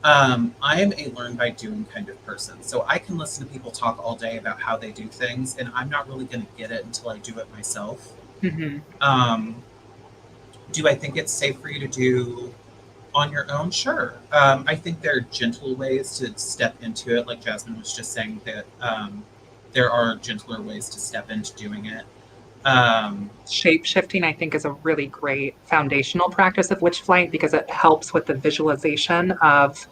I am a learn by doing kind of person, so I can listen to people talk all day about how they do things, and I'm not really going to get it until I do it myself. Mm-hmm. Um, do I think it's safe for you to do on your own? Sure. I think there are gentle ways to step into it, like Jasmine was just saying that there are gentler ways to step into doing it. Um, Shape shifting, I think, is a really great foundational practice of witch flight because it helps with the visualization of,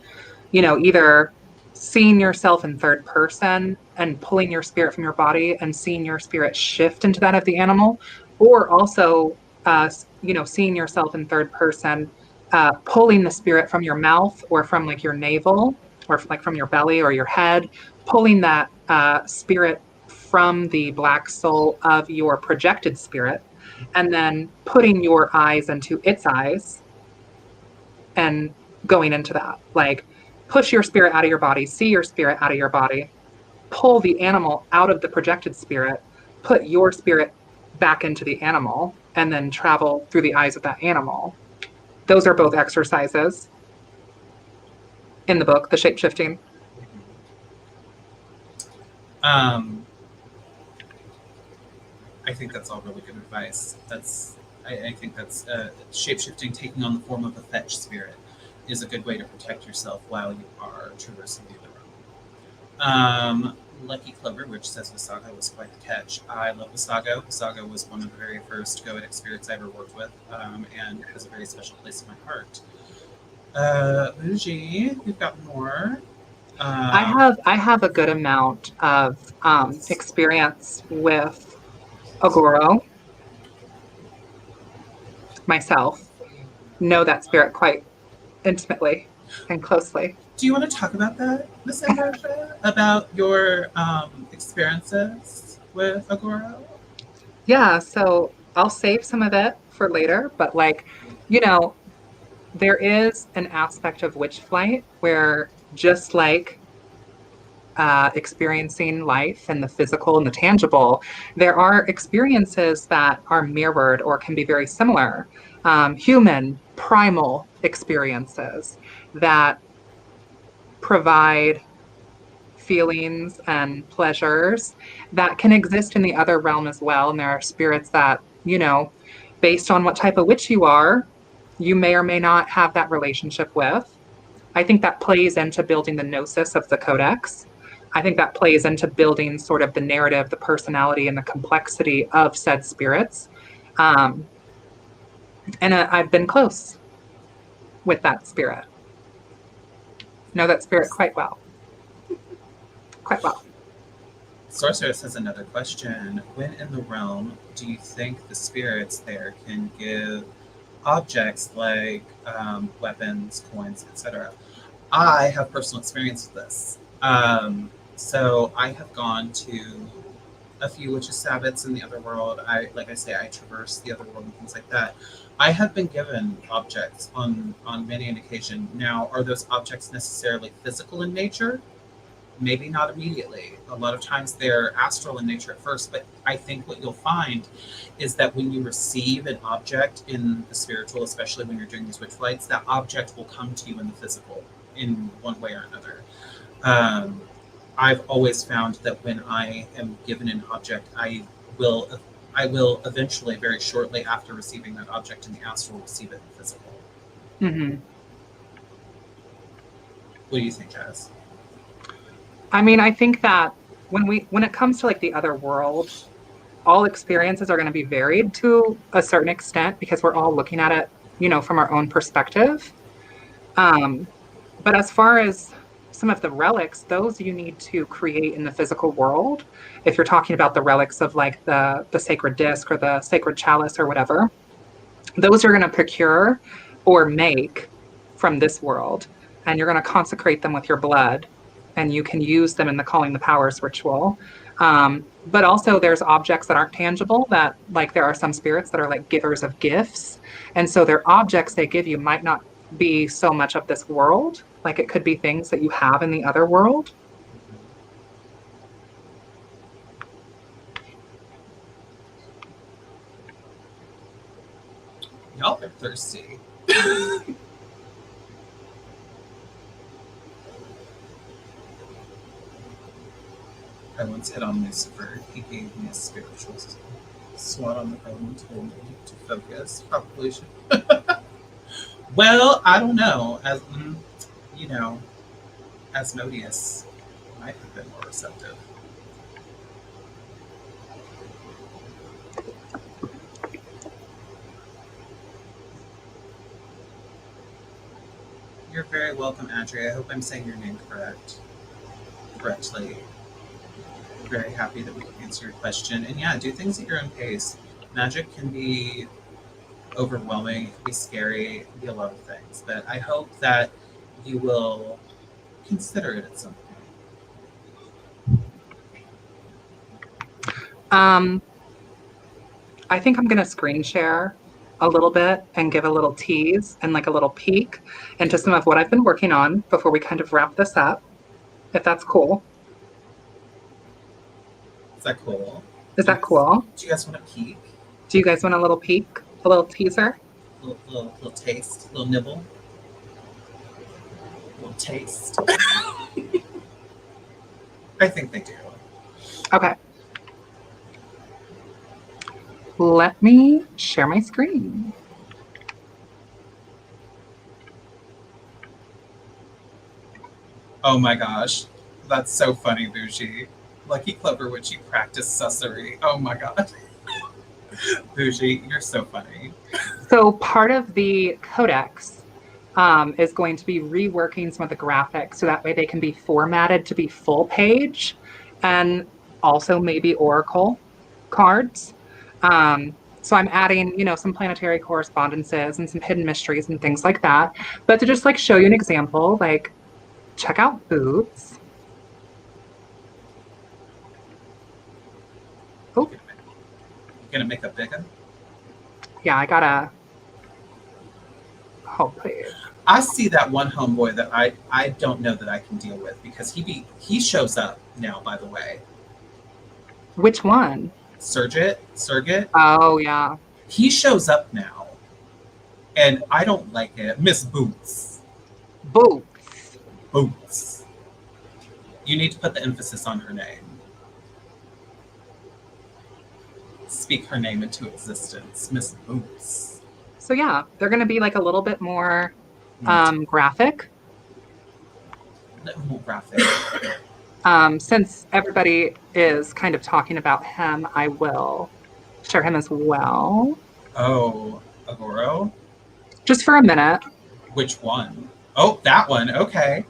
either seeing yourself in third person and pulling your spirit from your body and seeing your spirit shift into that of the animal, or also, seeing yourself in third person, pulling the spirit from your mouth or from like your navel or like from your belly or your head, pulling that spirit from the black soul of your projected spirit, and then putting your eyes into its eyes and going into that. Like, push your spirit out of your body, see your spirit out of your body, pull the animal out of the projected spirit, put your spirit back into the animal, and then travel through the eyes of that animal. Those are both exercises in the book, the shape shifting. um, I think that's all really good advice. I think that's shapeshifting, taking on the form of a fetch spirit, is a good way to protect yourself while you are traversing the other realm. Lucky Clover, which says Visago was quite the catch. I love Visago. Visago was one of the very first Goetic spirits I ever worked with, and has a very special place in my heart. Bougie, you've got more. I have a good amount of experience with Agoro myself. Know that spirit quite intimately and closely. Do you want to talk about that, Miss Ambrosia? About your experiences with Agoro? Yeah, so I'll save some of it for later, but you know, there is an aspect of witch flight where just like experiencing life and the physical and the tangible, there are experiences that are mirrored or can be very similar. Human, primal experiences that provide feelings and pleasures that can exist in the other realm as well. And there are spirits that, based on what type of witch you are, you may or may not have that relationship with. I think that plays into building the gnosis of the codex. I think that plays into building sort of the narrative, the personality, and the complexity of said spirits. Um, and I've been close with that spirit. Know that spirit quite well. Quite well. Sorceress has another question. When in the realm, do you think the spirits there can give objects like weapons, coins, etc.? I have personal experience with this. So I have gone to a few witches' sabbats in the other world. Like I say, I traverse the other world and things like that. I have been given objects on many an occasion. Now, are those objects necessarily physical in nature? Maybe not immediately. A lot of times they're astral in nature at first, but I think what you'll find is that when you receive an object in the spiritual, especially when you're doing these witch flights, that object will come to you in the physical in one way or another. I've always found that when I am given an object, will I will eventually, very shortly after receiving that object in the astral, receive it in the physical. Mm-hmm. What do you think, Jazz? I mean, I think that when it comes to like the other world, all experiences are going to be varied to a certain extent because we're all looking at it, from our own perspective. But as far as some of the relics, those you need to create in the physical world. If you're talking about the relics of like the sacred disc or the sacred chalice or whatever, those you're going to procure or make from this world, and you're going to consecrate them with your blood, and you can use them in the calling the powers ritual. But also there's objects that aren't tangible, that like there are some spirits that are like givers of gifts. And so their objects they give you might not be so much of this world. Like it could be things that you have in the other world. Y'all are thirsty. I once hit on Lucifer. He gave me a spiritual swat on the bone and told me to focus. Probably should. Well, I don't know. As you know, Asmodeus might have been more receptive. You're very welcome, Adria. I hope I'm saying your name correctly. Very happy that we can answer your question. And yeah, do things at your own pace. Magic can be overwhelming, it can be scary, it can be a lot of things. But I hope that you will consider it at some point. I think I'm gonna screen share a little bit and give a little tease and like a little peek into some of what I've been working on before we kind of wrap this up, if that's cool. Is that cool? Is that cool? Do you guys want a peek? Do you guys want a little peek? A little teaser? Little taste, little nibble, little taste. I think they do. Okay. Let me share my screen. Oh my gosh, that's so funny, Bougie. Lucky Clever Witch, you practice sussery. Oh my god. Bougie, you're so funny. So part of the codex is going to be reworking some of the graphics so that way they can be formatted to be full page and also maybe oracle cards. So I'm adding, some planetary correspondences and some hidden mysteries and things like that. But to just like show you an example, like check out boots. Oh, You gonna make a bigger? yeah, I gotta. Oh, please. I see that one homeboy that I don't know that I can deal with because he shows up now, by the way. Which one? Surrogate. Oh, yeah. He shows up now. And I don't like it. Miss Boots. Boots. Boots. You need to put the emphasis on her name. Speak her name into existence. Miss Boots. So yeah, they're going to be like a little bit more graphic. A little more graphic. Since everybody is kind of talking about him, I will share him as well. Oh, Agoro? Just for a minute. Which one? Oh, that one. Okay.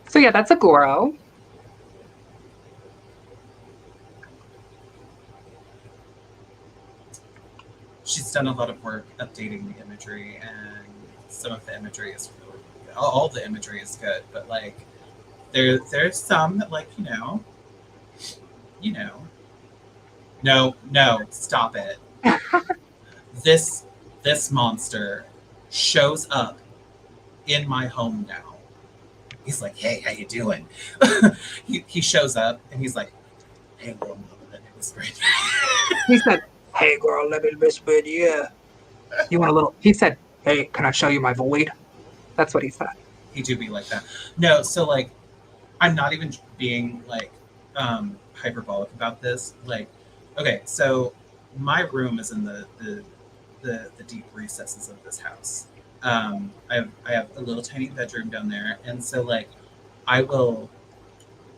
So yeah, that's Agoro. She's done a lot of work updating the imagery, and some of the imagery is really good. All the imagery is good, but like there's some that like no, stop it. this monster shows up in my home now. He's like, hey, how you doing? he shows up and he's like, hey, girl, let me whisper it. He said, hey, girl, let me whisper it, yeah. You want a little? He said, hey, can I show you my void? That's what he said. He do be like that. No, so like, I'm not even being like hyperbolic about this. Like, okay, so my room is in the deep recesses of this house. I have a little tiny bedroom down there, and so like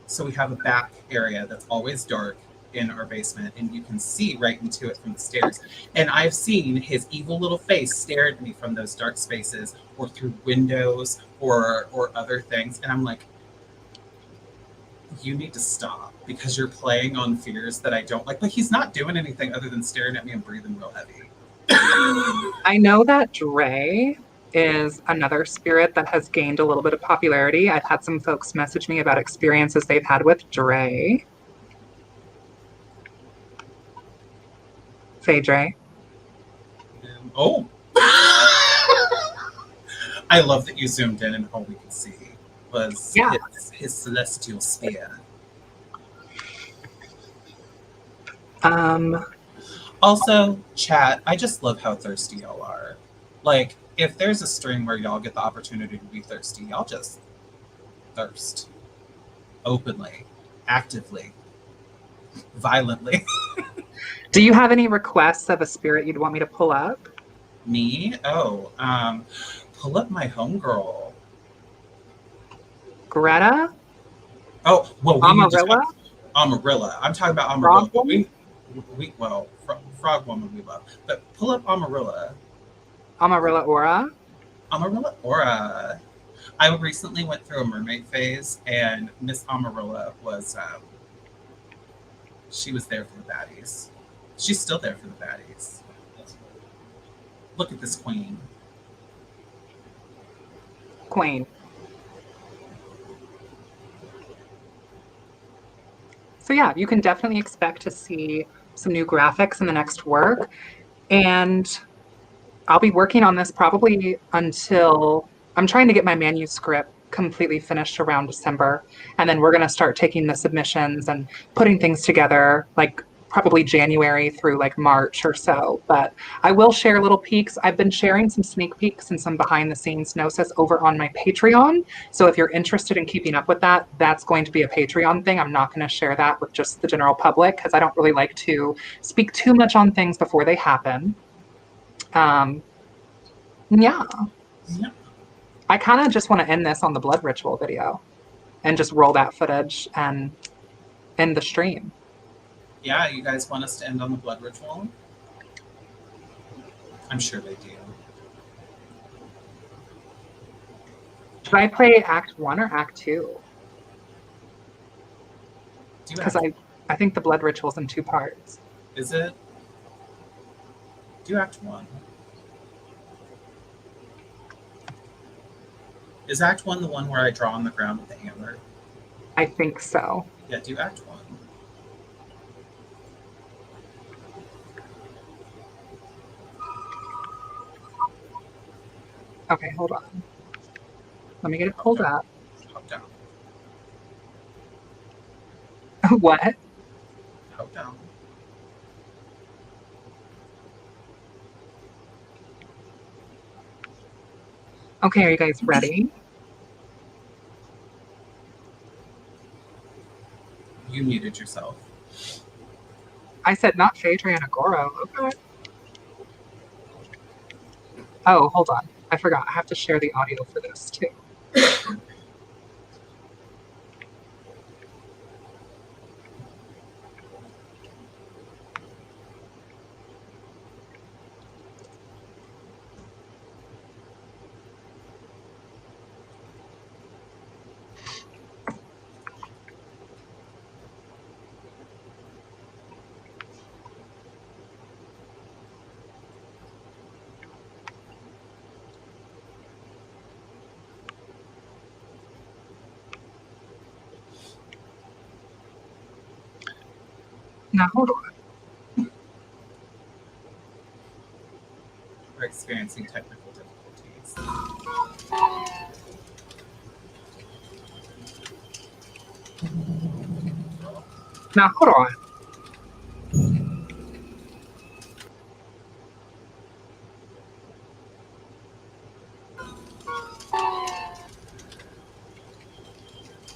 so we have a back area that's always dark in our basement, and you can see right into it from the stairs. And I've seen his evil little face stare at me from those dark spaces or through windows or other things, and I'm like, you need to stop because you're playing on fears that I don't like. But he's not doing anything other than staring at me and breathing real heavy. I know that Dre is another spirit that has gained a little bit of popularity. I've had some folks message me about experiences they've had with Dre. Say Dre. Oh. I love that you zoomed in and all we could see was Yeah. his celestial spear. Um, Also, chat, I just love how thirsty y'all are. Like, if there's a stream where y'all get the opportunity to be thirsty, y'all just thirst. Openly, actively, violently. do you have any requests of a spirit you'd want me to pull up? Me? Oh, pull up my homegirl. Greta? Oh, well, we need to Amarilla? talk Amarilla. I'm talking about Amarilla, Frog but woman? Frog Woman we love. But pull up Amarilla. Amarilla Aura? Amarilla Aura. I recently went through a mermaid phase, and Miss Amarilla was, she was there for the baddies. She's still there for the baddies. Look at this queen. Queen. So yeah, you can definitely expect to see some new graphics in the next work. And I'll be working on this probably until I'm trying to get my manuscript completely finished around December. And then we're going to start taking the submissions and putting things together like probably January through like March or so. But I will share little peeks. I've been sharing some sneak peeks and some behind the scenes gnosis over on my Patreon. So if you're interested in keeping up with that, that's going to be a Patreon thing. I'm not going to share that with just the general public because I don't really like to speak too much on things before they happen. Yeah. Yep. I kind of just want to end this on the blood ritual video and just roll that footage and end the stream. Yeah, you guys want us to end on the blood ritual? I'm sure they do. Should I play Act 1 or Act 2? Because I think the blood ritual's in 2 parts. Is it? Do Act 1. Is Act 1 the one where I draw on the ground with the hammer? I think so. Yeah, do Act 1. Okay, hold on. Let me get it pulled up. Hop down. What? Hop down. Okay, are you guys ready? You muted yourself. I said not Phaedra and Agoro. Okay. Oh, hold on. I forgot. I have to share the audio for this too. Now, hold on. We're experiencing technical difficulties. Now, hold on.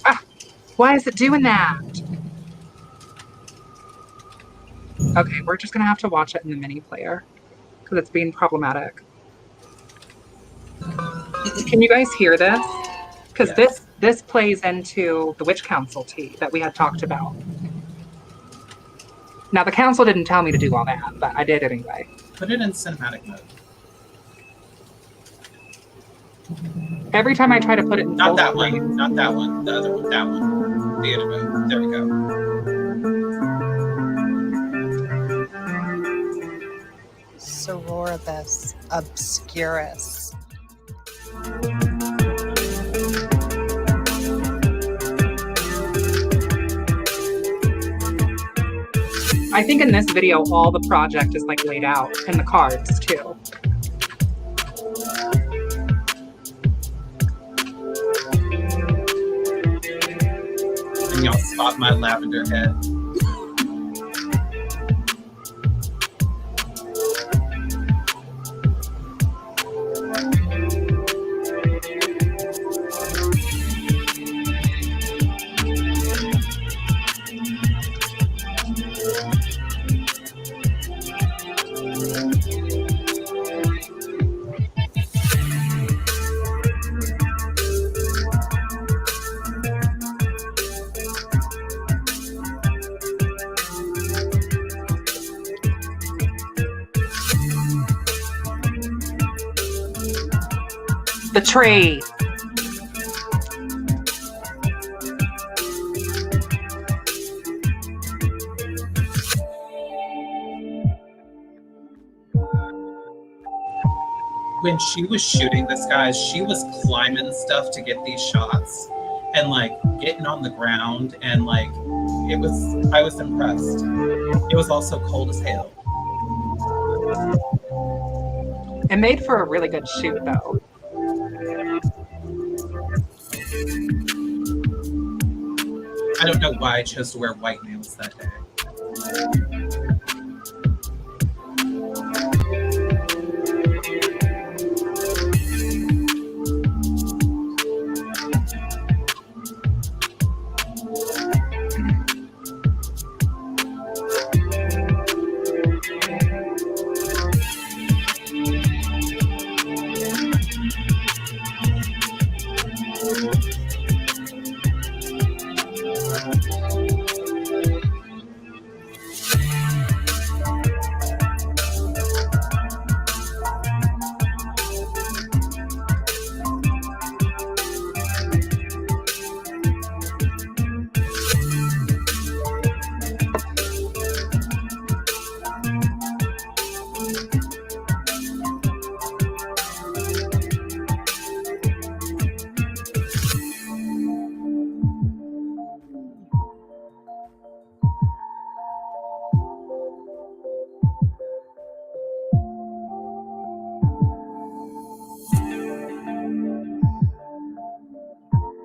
Ah, why is it doing that? Okay, we're just gonna have to watch it in the mini player because it's being problematic. Can you guys hear this? Because Yes. this plays into the Witch Council tea that we had talked about. Now, the council didn't tell me to do all that, but I did anyway. Put it in cinematic mode. Every time I try to put it in Not full that screen, one. Not that one. The other one. That one. Theater mode. There we go. sororibus obscurus. I think in this video, all the project is like laid out in the cards too. And y'all spot my lavender head. The tree. When she was shooting this, guys, she was climbing stuff to get these shots and like getting on the ground, and like I was impressed. It was also cold as hell. It made for a really good shoot though. I don't know why I chose to wear white nails that day.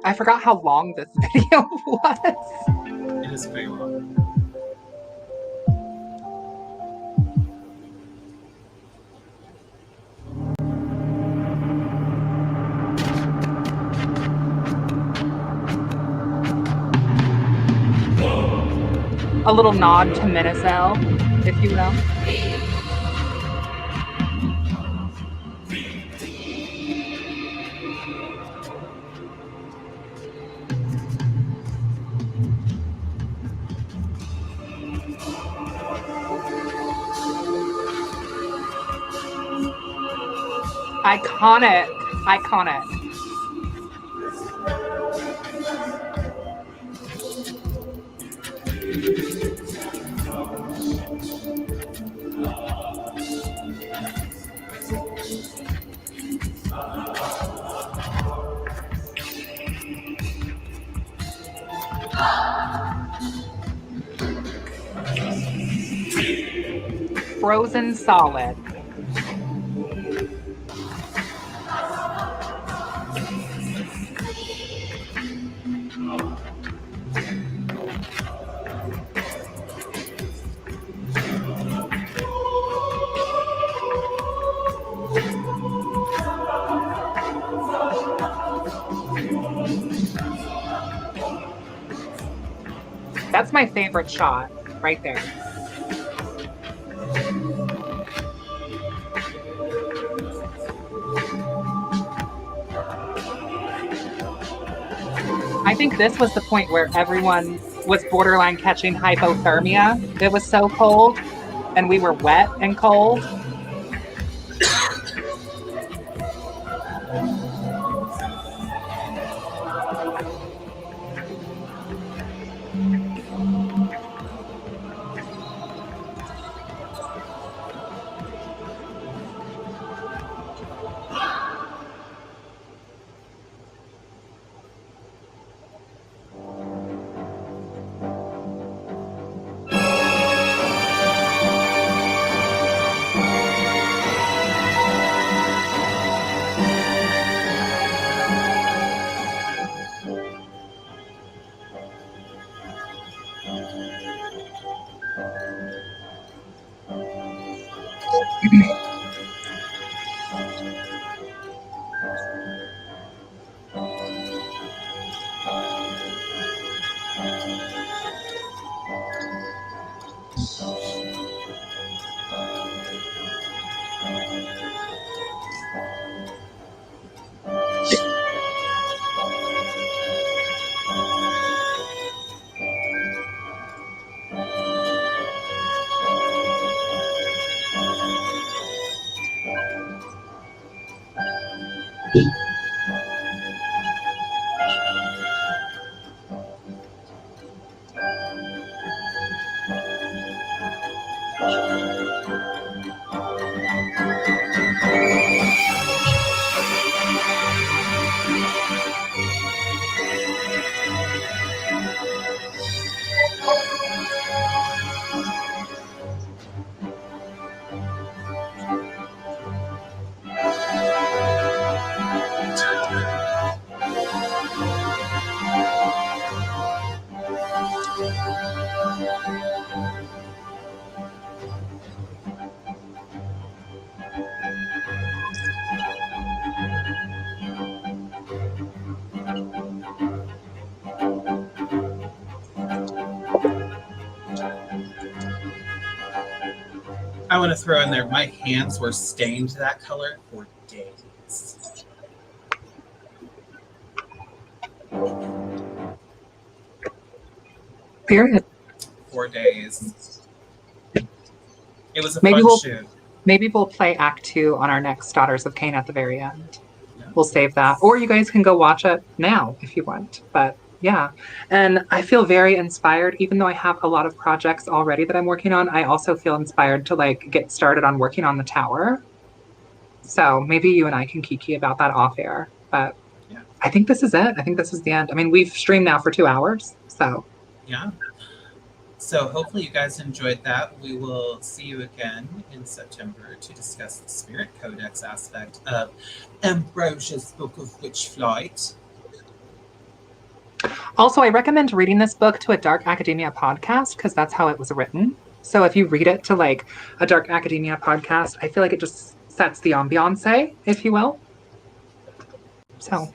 I forgot how long this video was. It is very long. A little nod to Minnesel, if you will. Iconic, iconic. Frozen solid. That's my favorite shot right there. I think this was the point where everyone was borderline catching hypothermia. It was so cold and we were wet and cold. want to throw in there, my hands were stained that color for days. Period. 4 days. It was a Maybe fun shoot. Maybe we'll play Act 2 on our next Daughters of Cain at the very end. Yeah. We'll save that. Or you guys can go watch it now if you want. But yeah. And I feel very inspired, even though I have a lot of projects already that I'm working on. I also feel inspired to like get started on working on the tower. So maybe you and I can kiki about that off air. But Yeah. I think this is it. I think this is the end. I mean, we've streamed now for 2 hours. So Yeah. So hopefully you guys enjoyed that. We will see you again in September to discuss the Spirit Codex aspect of Ambrosia's Book of Witchflight. also, I recommend reading this book to a Dark Academia podcast because that's how it was written. So if you read it to like a Dark Academia podcast, I feel like it just sets the ambiance, if you will. So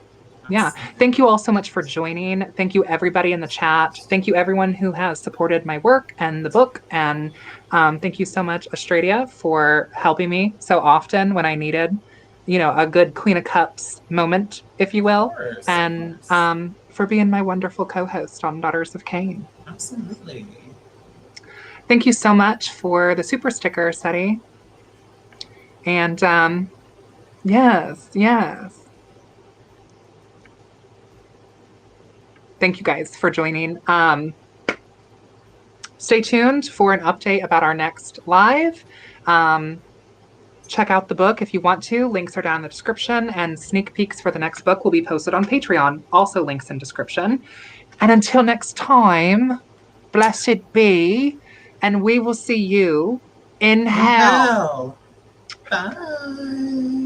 yeah, thank you all so much for joining. Thank you everybody in the chat. Thank you everyone who has supported my work and the book. And thank you so much, Australia, for helping me so often when I needed, you know, a good Queen of Cups moment, if you will. Course, and for being my wonderful co-host on Daughters of Cain. Absolutely. Thank you so much for the super sticker, Seti. And yes. Thank you guys for joining. Stay tuned for an update about our next live. Check out the book if you want to. Links are down in the description, and sneak peeks for the next book will be posted on Patreon. Also links in description. And until next time, blessed be, and we will see you in hell. Bye.